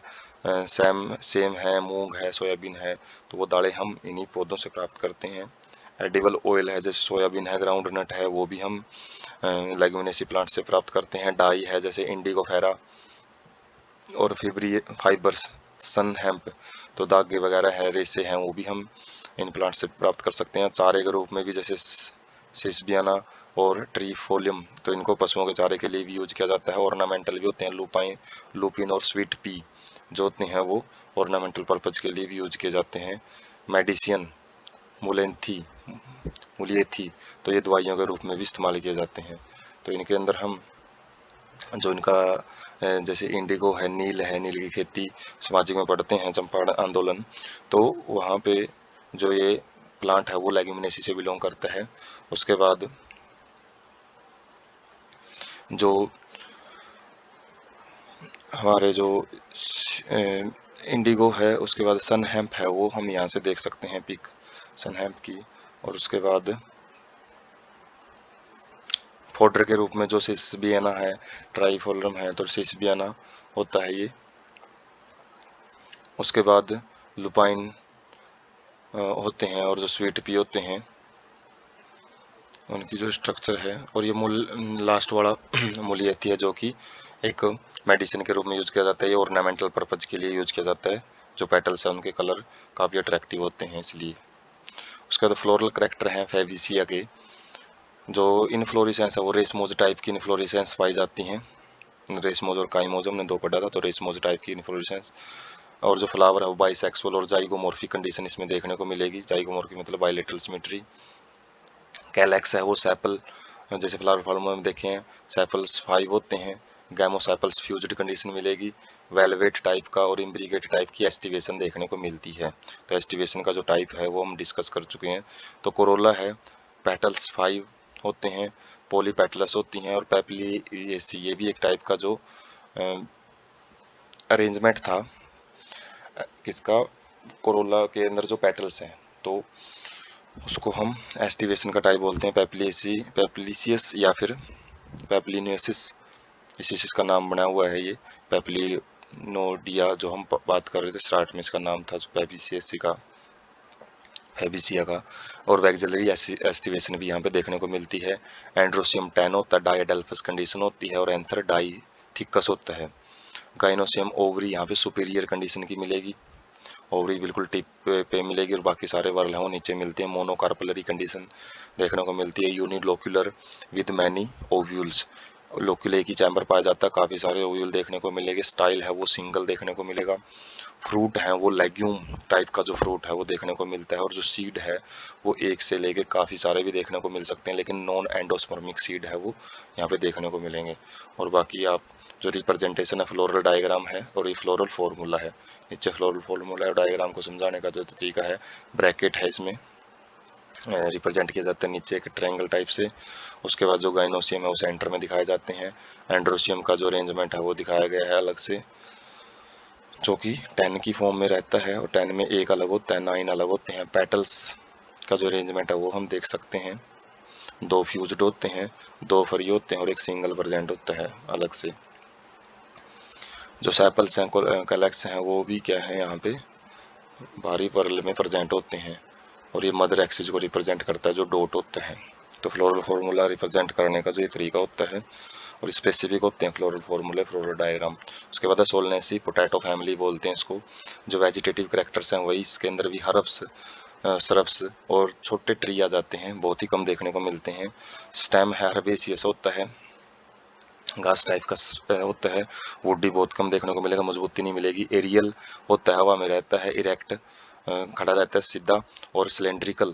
Speaker 1: सेम है, मूंग है, सोयाबीन है, तो वो दालें हम इन्हीं पौधों से प्राप्त करते हैं। एडिबल ऑयल है, जैसे सोयाबीन है, ग्राउंड नट है, वो भी हम लेग्यूमिनेसी प्लांट से प्राप्त करते हैं। डाई है जैसे इंडिगो फेरा, और फिब्री फाइबर्स सन हेम्प, तो धागे वगैरह है, रेसे हैं, वो भी हम इन प्लांट से प्राप्त कर सकते हैं। चारे के रूप में भी जैसे सिसबियाना और ट्रीफोलियम, तो इनको पशुओं के चारे के लिए भी यूज किया जाता है। ऑर्नामेंटल भी होते हैं, लुपाइन लुपिन और स्वीट पी जो होते हैं वो ऑर्नामेंटल पर्पज के लिए भी यूज किए जाते हैं। मेडिसिन मुलेंथी मुलिएथी, तो ये दवाइयों के रूप में भी इस्तेमाल किए जाते हैं। तो इनके अंदर हम जो इनका जैसे इंडिगो है, नील की खेती सामाजिक में पढ़ते हैं, चंपारण आंदोलन, तो वहाँ पे जो ये प्लांट है वो लेग्यूमिनेसी से बिलोंग करता है। उसके बाद जो हमारे जो इंडिगो है, उसके बाद सन हेम्प है, वो हम यहाँ से देख सकते हैं पिक सन हेम्प की। और उसके बाद फोडर के रूप में जो सिसबियाना है, ट्राइफोलरम है, तो सिसबियाना होता है ये। उसके बाद लुपाइन होते हैं, और जो स्वीट पी होते हैं उनकी जो स्ट्रक्चर है। और ये मूल लास्ट वाला मूलियती है, जो कि एक मेडिसिन के रूप में यूज किया जाता है। ये ऑर्नामेंटल पर्पज के लिए यूज किया जाता है। जो पेटल्स है उनके कलर काफ़ी अट्रैक्टिव होते हैं इसलिए। उसके बाद फ्लोरल करेक्टर हैं फेविसिया के। जो इनफ्लोरेसेंस है वो रेसमोज टाइप की इनफ्लोरेसेंस पाई जाती हैं। रेसमोज और काइमोज हमने दो पढ़ा था, तो रेसमोज टाइप की इनफ्लोरेसेंस। और जो फ्लावर है वो बाइसेक्सुअल और जाइगोमॉर्फिक कंडीशन इसमें देखने को मिलेगी। जाइगोमॉर्फिक मतलब बाइलेटरल सिमेट्री। कैलेक्स है वो सेपल, जैसे फ्लावर फॉर्म में देखें सेपल्स 5 होते हैं। गैमोसेपल्स फ्यूज्ड कंडीशन मिलेगी। वेलवेट टाइप का और इम्ब्रिकेट टाइप की एस्टिवेशन देखने को मिलती है। तो एस्टिवेशन का जो टाइप है वो हम डिस्कस कर चुके हैं। तो कोरोला है, पेटल्स 5 होते हैं, पॉलीपेटलस होती हैं, और पेपलिएसी ये भी एक टाइप का जो अरेंजमेंट था किसका, कोरोला के अंदर जो पेटल्स हैं, तो उसको हम एस्टिवेशन का टाइप बोलते हैं, पेप्लिसियस या फिर पेप्लिनियसिस, इसी से इसका नाम बना हुआ है। ये पेप्लिनोडिया जो हम बात कर रहे थे स्टार्ट में, इसका नाम था पेप्लिसियसी का, फेबिसिया का। और वैक्सिलरी एस्टिवेशन भी यहाँ पे देखने को मिलती है। एंड्रोसियम 10 होता है, डाइडेल्फस कंडीशन होती है, और एंथर डाई थिकस होता है। गाइनोसियम ओवरी यहाँ पे सुपीरियर कंडीशन की मिलेगी, ओवरी बिल्कुल टिप पे मिलेगी, और बाकी सारे वर्ल हैं वो नीचे मिलते हैं। मोनोकार्पलरी कंडीशन देखने को मिलती है। Unilocular with many ovules, locule एक ही चैम्बर पाया जाता है, काफ़ी सारे ओव्यूल देखने को मिलेंगे। स्टाइल है वो सिंगल देखने को मिलेगा। फ्रूट है वो लेग्यूम टाइप का जो फ्रूट है वो देखने को मिलता है। और जो सीड है वो एक से लेके काफ़ी सारे भी देखने को मिल सकते हैं, लेकिन नॉन एंडोस्पर्मिक सीड है वो यहाँ पे देखने को मिलेंगे। और बाकी आप जो रिप्रेजेंटेशन है फ्लोरल डायग्राम है, और ये फ्लोरल फॉर्मूला है। नीचे फ्लोरल फॉर्मूला है, डायग्राम को समझाने का जो तरीका है, ब्रैकेट है इसमें रिप्रेजेंट किया जाता है नीचे एक ट्रायंगल टाइप से। उसके बाद जो गाइनोसियम है वो सेंटर में दिखाए जाते हैं। एंड्रोसियम का जो अरेंजमेंट है वो दिखाया गया है अलग से, जो कि 10 की फॉर्म में रहता है, और 10 में एक अलग होता है, 9 अलग होते हैं। पेटल्स का जो अरेंजमेंट है वो हम देख सकते हैं, 2 फ्यूज्ड होते हैं, 2 फ्री होते हैं, और एक सिंगल प्रेजेंट होता है अलग से। जो सेपल्स हैं, कैलेक्स हैं, वो भी क्या है यहाँ पे बाहरी पर्ल में प्रेजेंट होते हैं, और ये मदर एक्सिस को रिप्रेजेंट करता है जो डॉट होता है। तो फ्लोरल फॉर्मूला रिप्रेजेंट करने का जो ये तरीका होता है, और स्पेसिफिक होते हैं फ्लोरल फॉर्मूले, फ्लोरल डायग्राम। उसके बाद सोलनेसी पोटैटो फैमिली बोलते हैं इसको। जो वेजिटेटिव करेक्टर्स हैं वही इसके अंदर भी हर्ब्स, श्रब्स और छोटे ट्री आ जाते हैं, बहुत ही कम देखने को मिलते हैं। स्टेम है हर्बेसियस होता है, घास टाइप का होता है। वुडी बहुत कम देखने को मिलेगा, मजबूती नहीं मिलेगी। एरियल होता है, हवा में रहता है। इरेक्ट खड़ा रहता है सीधा, और सिलेंड्रिकल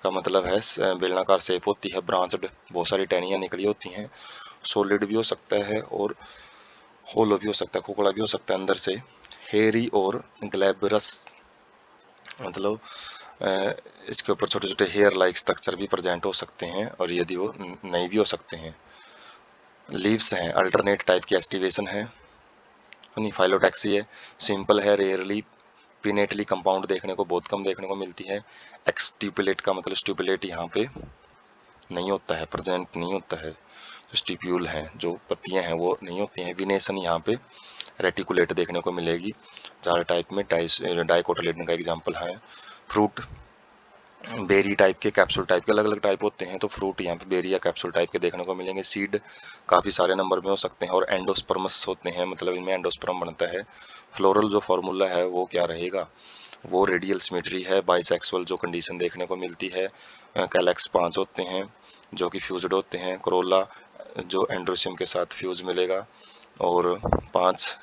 Speaker 1: का मतलब है बेलनाकार शेप होती है, ब्रांच्ड बहुत सारी टहनियाँ निकली होती हैं, सॉलिड भी हो सकता है और होलो भी हो सकता है, खोखला भी हो सकता है अंदर से, हेयरी और ग्लैबरस मतलब इसके ऊपर छोटे छोटे हेयर लाइक स्ट्रक्चर भी प्रेजेंट हो सकते हैं, और यदि वो नहीं भी हो सकते हैं। लीव्स हैं, अल्टरनेट टाइप की एस्टिवेशन है, नहीं फाइलोटैक्सी है, सिंपल है, रेयरली पिनेटली कंपाउंड देखने को बहुत कम देखने को मिलती है। एक्सट्यूपुलेट का मतलब स्ट्यूपुलेट यहाँ पे नहीं होता है, प्रेजेंट नहीं होता है, जो स्टिप्यूल हैं, जो पत्तियां हैं वो नहीं होती हैं। विनेशन यहाँ पे रेटिकुलेट देखने को मिलेगी। ज़्यादा टाइप में डाइकोटिलेडन का एग्जाम्पल है। फ्रूट बेरी टाइप के, कैप्सूल टाइप के, अलग अलग टाइप होते हैं, तो फ्रूट यहाँ पे बेरी या कैप्सूल टाइप के देखने को मिलेंगे। सीड काफ़ी सारे नंबर में हो सकते हैं, और एंडोस्पर्मस होते हैं, मतलब इनमें एंडोस्पर्म बनता है। फ्लोरल जो फॉर्मूला है वो क्या रहेगा, वो रेडियल सिमेट्री है। बाइसेक्सुअल जो कंडीशन देखने को मिलती है, कैलेक्स 5 होते हैं जो कि फ्यूज्ड होते हैं। कोरोला जो एंड्रोसियम के साथ फ्यूज मिलेगा, और 5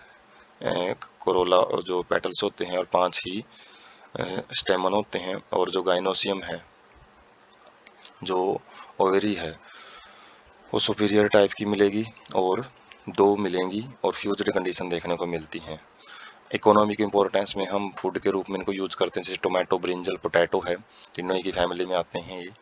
Speaker 1: कोरोला जो पेटल्स होते हैं, और 5 ही स्टेमन होते हैं। और जो गाइनोसियम है, जो ओवेरी है, वो सुपीरियर टाइप की मिलेगी, और 2 मिलेंगी, और फ्यूज्ड कंडीशन देखने को मिलती हैं। इकोनॉमिक इंपॉर्टेंस में हम फूड के रूप में इनको यूज करते हैं, जैसे टोमेटो, ब्रिंजल, पोटैटो है, तीनों की फैमिली में आते हैं ये।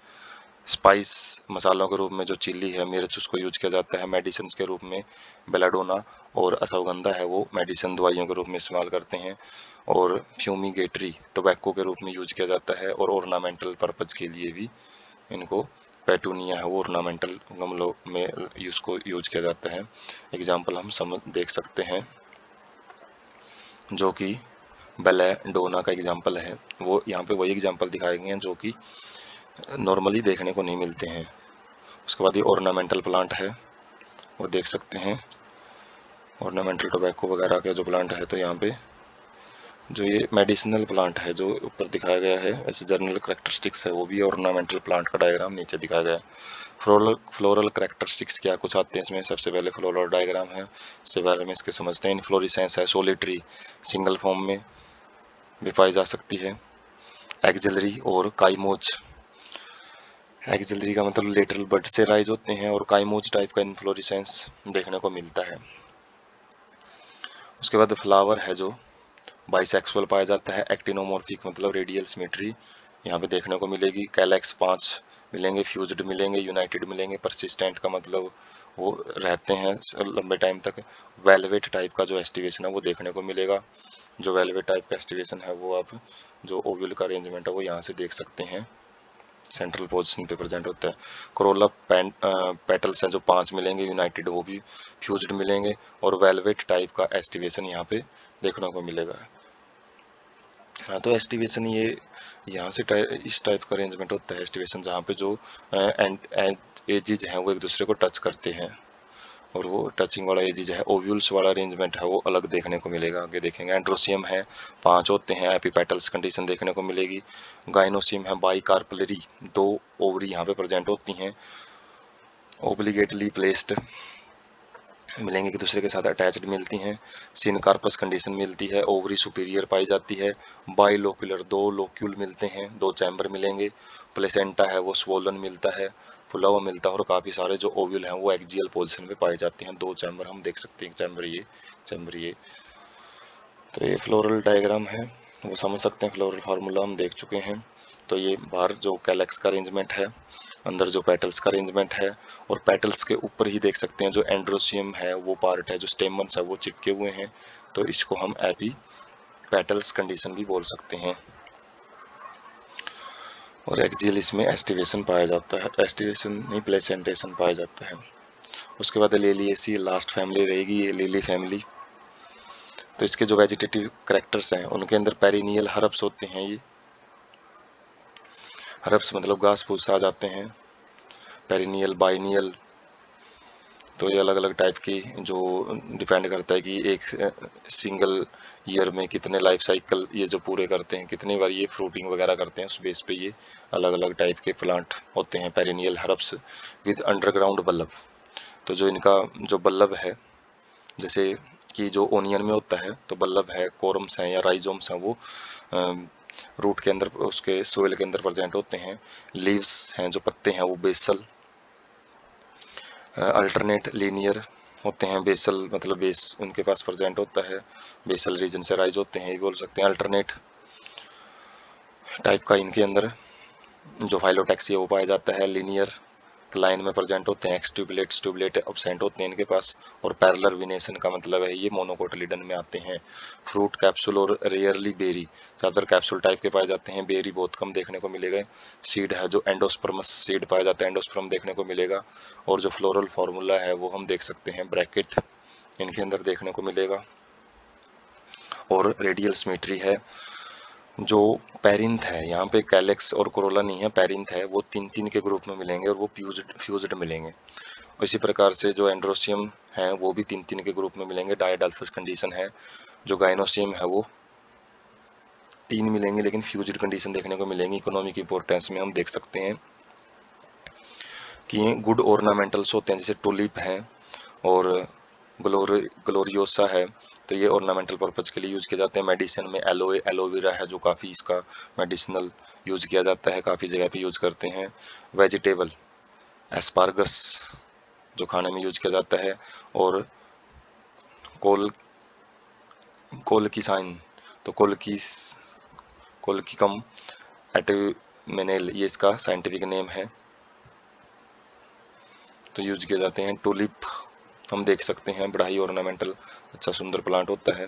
Speaker 1: स्पाइस मसालों के रूप में जो चिल्ली है, मिर्च, उसको यूज किया जाता है। मेडिसिन के रूप में बेलाडोना और अश्वगंधा है, वो मेडिसिन दवाइयों के रूप में इस्तेमाल करते हैं। और फ्यूमिगेटरी टोबैको के रूप में यूज किया जाता है, और ऑर्नामेंटल पर्पज के लिए भी इनको, पेटूनिया है वो ऑर्नामेंटल गमलों में इसको यूज किया जाता है। एग्जाम्पल हम समझ देख सकते हैं, जो कि बेलाडोना का एग्जाम्पल है, वो यहाँ पे वही एग्जाम्पल दिखाए गए हैं जो कि नॉर्मली देखने को नहीं मिलते हैं। उसके बाद ये ऑर्नामेंटल प्लांट है, वो देख सकते हैं, ऑर्नामेंटल टोबैको वगैरह के जो प्लांट है। तो यहाँ पे जो ये मेडिसिनल प्लांट है जो ऊपर दिखाया गया है, ऐसे जनरल करेक्टरिस्टिक्स है, वो भी ऑर्नामेंटल प्लांट का डायग्राम नीचे दिखाया गया है। फ्लोरल करेक्टरिस्टिक्स क्या कुछ आते हैं इसमें, सबसे पहले फ्लोरल डायग्राम है, इसके बारे में इसके समझते हैं। इनफ्लोरेसेंस है, सोलिटरी सिंगल फॉर्म में भी पाई जा सकती है। एक्सिलरी और काइमोज, एक्सिलरी का मतलब लेटरल बड से राइज होते हैं, और काइमोज टाइप का इनफ्लोरेसेंस देखने को मिलता है। उसके बाद फ्लावर है जो बाइसेक्सुअल पाया जाता है। एक्टिनोमॉर्फिक मतलब रेडियल सिमेट्री यहाँ पे देखने को मिलेगी। कैलेक्स 5 मिलेंगे, फ्यूज्ड मिलेंगे, यूनाइटेड मिलेंगे। परसिस्टेंट का मतलब वो रहते हैं लंबे टाइम तक। वेलवेट टाइप का जो एस्टिवेशन है वो देखने को मिलेगा। जो वेलवेट टाइप का एस्टिवेशन है वो आप जो ओव्यूल का अरेंजमेंट है वो यहाँ से देख सकते हैं, सेंट्रल पोजीशन पे प्रेजेंट होता है। कोरोला पेटल्स हैं जो 5 मिलेंगे, यूनाइटेड वो भी फ्यूज्ड मिलेंगे, और वेलवेट टाइप का एस्टिवेशन यहाँ पे देखने को मिलेगा। हाँ, तो एस्टिवेशन ये यहाँ से इस टाइप का अरेंजमेंट होता है एस्टिवेशन, जहाँ पे जो एजिज हैं वो एक दूसरे को टच करते हैं, और वो टचिंग वाला एजिज है। ओव्यूल्स वाला अरेंजमेंट है वो अलग देखने को मिलेगा, आगे देखेंगे। एंड्रोसियम है, 5 होते हैं, एपीपेटल्स कंडीशन देखने को मिलेगी। गाइनोसियम है, बाइकार्पलरी, 2 ओवरी यहाँ पे प्रेजेंट होती हैं, ओब्लिगेटली प्लेस्ड मिलेंगे, एक दूसरे के साथ अटैच्ड मिलती हैं। सिनकार्पस कंडीशन मिलती है, ओवरी सुपीरियर पाई जाती है। बाइलोक्यूलर, 2 लोक्यूल मिलते हैं, 2 चैम्बर मिलेंगे। प्लेसेंटा है वो स्वोलन मिलता है, फुला हुआ मिलता है, और काफ़ी सारे जो ओव्यूल हैं वो एक्जियल पोजीशन में पाए जाते हैं। 2 चैम्बर हम देख सकते हैं, चैम्बर ये। तो ये फ्लोरल डायग्राम है, वो समझ सकते हैं, फ्लोरल फार्मूला हम देख चुके हैं। तो ये बाहर जो कैलेक्स का अरेंजमेंट है, अंदर जो पेटल्स का अरेंजमेंट है, और पेटल्स के ऊपर ही देख सकते हैं जो एंड्रोसियम है वो पार्ट है, जो स्टेमन्स है वो चिपके हुए हैं, तो इसको हम एपी पेटल्स कंडीशन भी बोल सकते हैं। और एक्जियल इसमें एस्टिवेशन पाया जाता है, एस्टिवेशन नहीं प्लेसेंटेशन पाया जाता है। उसके बाद लेलिएसी लास्ट फैमिली रहेगी, ये लिली फैमिली। तो इसके जो वेजिटेटिव करेक्टर्स हैं उनके अंदर पेरिनियल हर्ब्स होते हैं। ये हर्ब्स मतलब घास फूस आ जाते हैं। पेरिनियल, बाइनियल, तो ये अलग अलग टाइप की जो डिपेंड करता है कि एक सिंगल ईयर में कितने लाइफ साइकिल ये जो पूरे करते हैं, कितनी बार ये फ्रूटिंग वगैरह करते हैं, उस बेस पे ये अलग अलग टाइप के प्लांट होते हैं। Perennial herbs with underground bulb, तो जो इनका जो बल्ब है, जैसे कि जो ओनियन में होता है तो बल्ब है, कोरम्स हैं या राइजोम्स हैं, वो रूट के अंदर, उसके सोइल के अंदर प्रेजेंट होते हैं। लीव्स हैं, जो पत्ते हैं, वो बेसल, अल्टरनेट लीनियर होते हैं। बेसल मतलब बेस उनके पास प्रेजेंट होता है, बेसल रीजन से राइज होते हैं, ये बोल सकते हैं। अल्टरनेट टाइप का इनके अंदर जो फाइलोटैक्सी है वो पाया जाता है। लीनियर लाइन में प्रेजेंट होते हैं। एक्सट्यूबुलेट स्ट्यूबुलेट एब्सेंट होते हैं इनके पास। और पैरेलल विनेशन का मतलब है ये मोनोकोटिलिडन में आते हैं। फ्रूट कैप्सूल और रेयरली बेरी, ज़्यादातर कैप्सूल टाइप के पाए जाते हैं, बेरी बहुत कम देखने को मिलेगा। सीड है जो एंडोस्पर्मस सीड पाया जाता है, एंडोस्पर्म देखने को मिलेगा। और जो फ्लोरल फार्मूला है वो हम देख सकते हैं, ब्रैकेट इनके अंदर देखने को मिलेगा। और रेडियल सिमेट्री है। जो पेरिंथ है, यहाँ पे कैलेक्स और कोरोला नहीं है, पेरिंथ है, वो तीन तीन के ग्रुप में मिलेंगे और वो फ्यूज्ड मिलेंगे। इसी प्रकार से जो एंड्रोसियम है वो भी तीन तीन के ग्रुप में मिलेंगे, डायडाल्फस कंडीशन है। जो गाइनोसियम है वो तीन मिलेंगे लेकिन फ्यूज्ड कंडीशन देखने को मिलेंगी। इकोनॉमिक इंपोर्टेंस में हम देख सकते हैं कि गुड ऑर्नामेंटल्स होते हैं, जैसे टुलिप है और ग्लोरियोसा है, तो ये ऑर्नामेंटल पर्पज के लिए यूज किए जाते हैं। मेडिसिन में एलोवेरा है जो काफ़ी इसका मेडिसिनल यूज किया जाता है, काफ़ी जगह पे यूज करते हैं। वेजिटेबल एस्पार्गस जो खाने में यूज किया जाता है। और कोल कोल की साइन, तो कोलकिकम एटमेनेल ये इसका साइंटिफिक नेम है, तो यूज किए जाते हैं। टुलिप हम देख सकते हैं, बड़ा ही ऑर्नामेंटल अच्छा सुंदर प्लांट होता है।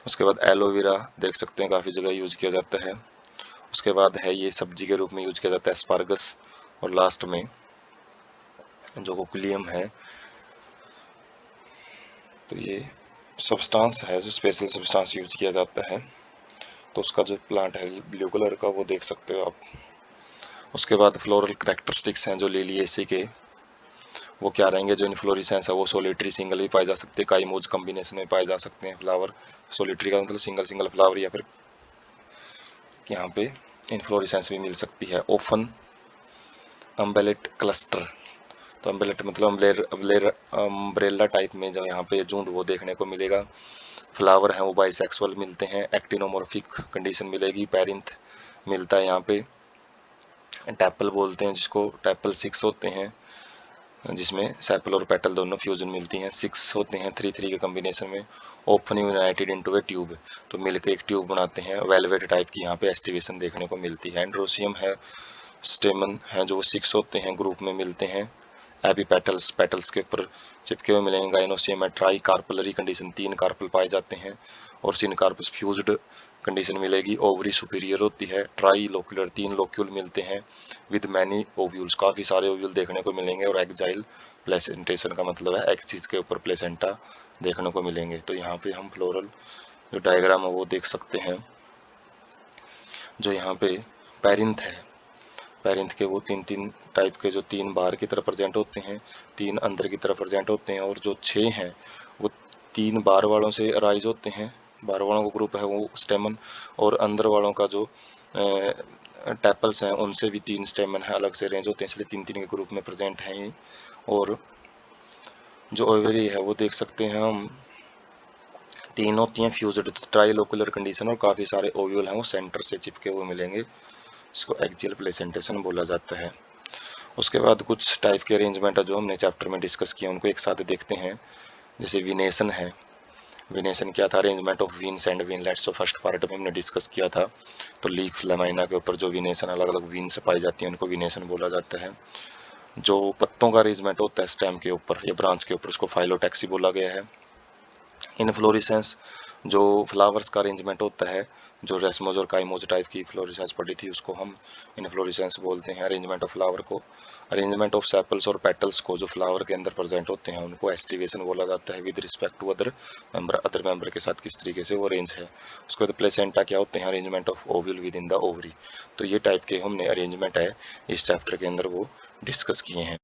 Speaker 1: उसके बाद एलोवेरा देख सकते हैं, काफ़ी जगह यूज किया जाता है। उसके बाद है ये सब्जी के रूप में यूज किया जाता है, एस्पार्गस। और लास्ट में जो कोकुलियम है, तो ये सब्सटेंस है जो स्पेशल सब्सटेंस यूज किया जाता है, तो उसका जो प्लांट है ब्लू कलर का वो देख सकते हो आप। उसके बाद फ्लोरल करेक्टरिस्टिक्स हैं जो लिलिएसी के, वो क्या रहेंगे, जो इन्फ्लोरेसेंस है वो सोलिटरी सिंगल भी पाए जा सकते हैं, काइमोज कॉम्बिनेशन में पाए जा सकते हैं। फ्लावर सोलिटरी का मतलब सिंगल सिंगल फ्लावर, या फिर यहाँ पे इन्फ्लोरेसेंस भी मिल सकती है। ओफन अम्बेलेट क्लस्टर, तो अम्बेलेट मतलब अम्ब्रेला टाइप में जो यहाँ पे झुंड वो देखने को मिलेगा। फ्लावर हैं वो बाइसेक्सुअल मिलते हैं। एक्टिनोमॉर्फिक कंडीशन मिलेगी। पेरिंथ मिलता है यहाँ पे। टैपल बोलते हैं जिसको, टैपल 6 होते हैं जिसमें सेपल और पेटल दोनों फ्यूजन मिलती हैं। 6 होते हैं 3 3 के कॉम्बिनेशन में। ओपन यूनाइटेड इनटू ए ट्यूब, तो मिलकर एक ट्यूब बनाते हैं। वेलवेट टाइप की यहाँ पे एस्टिवेशन देखने को मिलती है। एंड्रोसियम है, स्टेमन है जो 6 होते हैं ग्रुप में मिलते हैं। एबी पेटल्स, पेटल्स के ऊपर चिपके हुए मिलेंगे। गाइनोसियम है, ट्राई कार्पलरी कंडीशन, 3 कार्पल पाए जाते हैं। और सिनकार्पस फ्यूज्ड कंडीशन मिलेगी। ओवरी सुपीरियर होती है। ट्राई लोक्यूलर, 3 लोक्यूल मिलते हैं विद मैनी ओव्यूल्स, काफ़ी सारे ओव्यूल देखने को मिलेंगे। और एक्जाइल प्लेसेंटेशन का मतलब है एक्सिस के ऊपर प्लेसेंटा देखने को मिलेंगे। तो यहाँ पे हम फ्लोरल जो डायग्राम है वो देख सकते हैं। जो यहाँ पे पेरिंथ है, पेरिंथ के वो 3 3 टाइप के, जो 3 बाहर की तरफ प्रेजेंट होते हैं, 3 अंदर की तरफ प्रेजेंट होते हैं। और जो 6 हैं वो 3 बाहर वालों से अराइज होते हैं, बाहर वालों का ग्रुप है वो स्टेमन। और अंदर वालों का जो टैपल्स हैं उनसे भी 3 स्टेमन है, अलग से रेंज होते हैं, इसलिए 3 3 के ग्रुप में प्रेजेंट हैं ये। और जो ओवरी है वो देख सकते हैं हम, 3 होती हैं फ्यूज्ड, ट्राइलोकुलर कंडीशन, और काफ़ी सारे ओव्यूल हैं वो सेंटर से चिपके हुए मिलेंगे, इसको एक्जियल प्लेसेंटेशन बोला जाता है। उसके बाद कुछ टाइप के अरेंजमेंट है जो हमने चैप्टर में डिस्कस किया, उनको एक साथ देखते हैं। जैसे विनेशन है, विनेशन क्या था, arrangement of veins and veinlets, तो फर्स्ट पार्ट में हमने डिस्कस किया था। तो लीफ लमाइना के ऊपर जो विनेशन अलग अलग वीन्स पाई जाती हैं उनको विनेशन बोला जाता है। जो पत्तों का अरेंजमेंट होता है स्टेम के ऊपर या ब्रांच के ऊपर, उसको फाइलोटैक्सी बोला गया है। इनफ्लोरेसेंस, जो फ्लावर्स का अरेंजमेंट होता है, जो रेसमोज और काइमोज टाइप की फ्लोरेसेंस पड़ी थी उसको हम इनफ्लोरेसेंस बोलते हैं। अरेंजमेंट ऑफ फ्लावर को, अरेंजमेंट ऑफ सेपल्स और पेटल्स को जो फ्लावर के अंदर प्रेजेंट होते हैं उनको एस्टिवेशन बोला जाता है। With respect to other member के साथ किस तरीके से वो अरेंज है। उसके बाद प्लेसेंटा क्या होते हैं, arrangement of ovule with in the ovary. तो ये टाइप के हमने अरेंजमेंट है इस चैप्टर के अंदर वो डिस्कस किए हैं।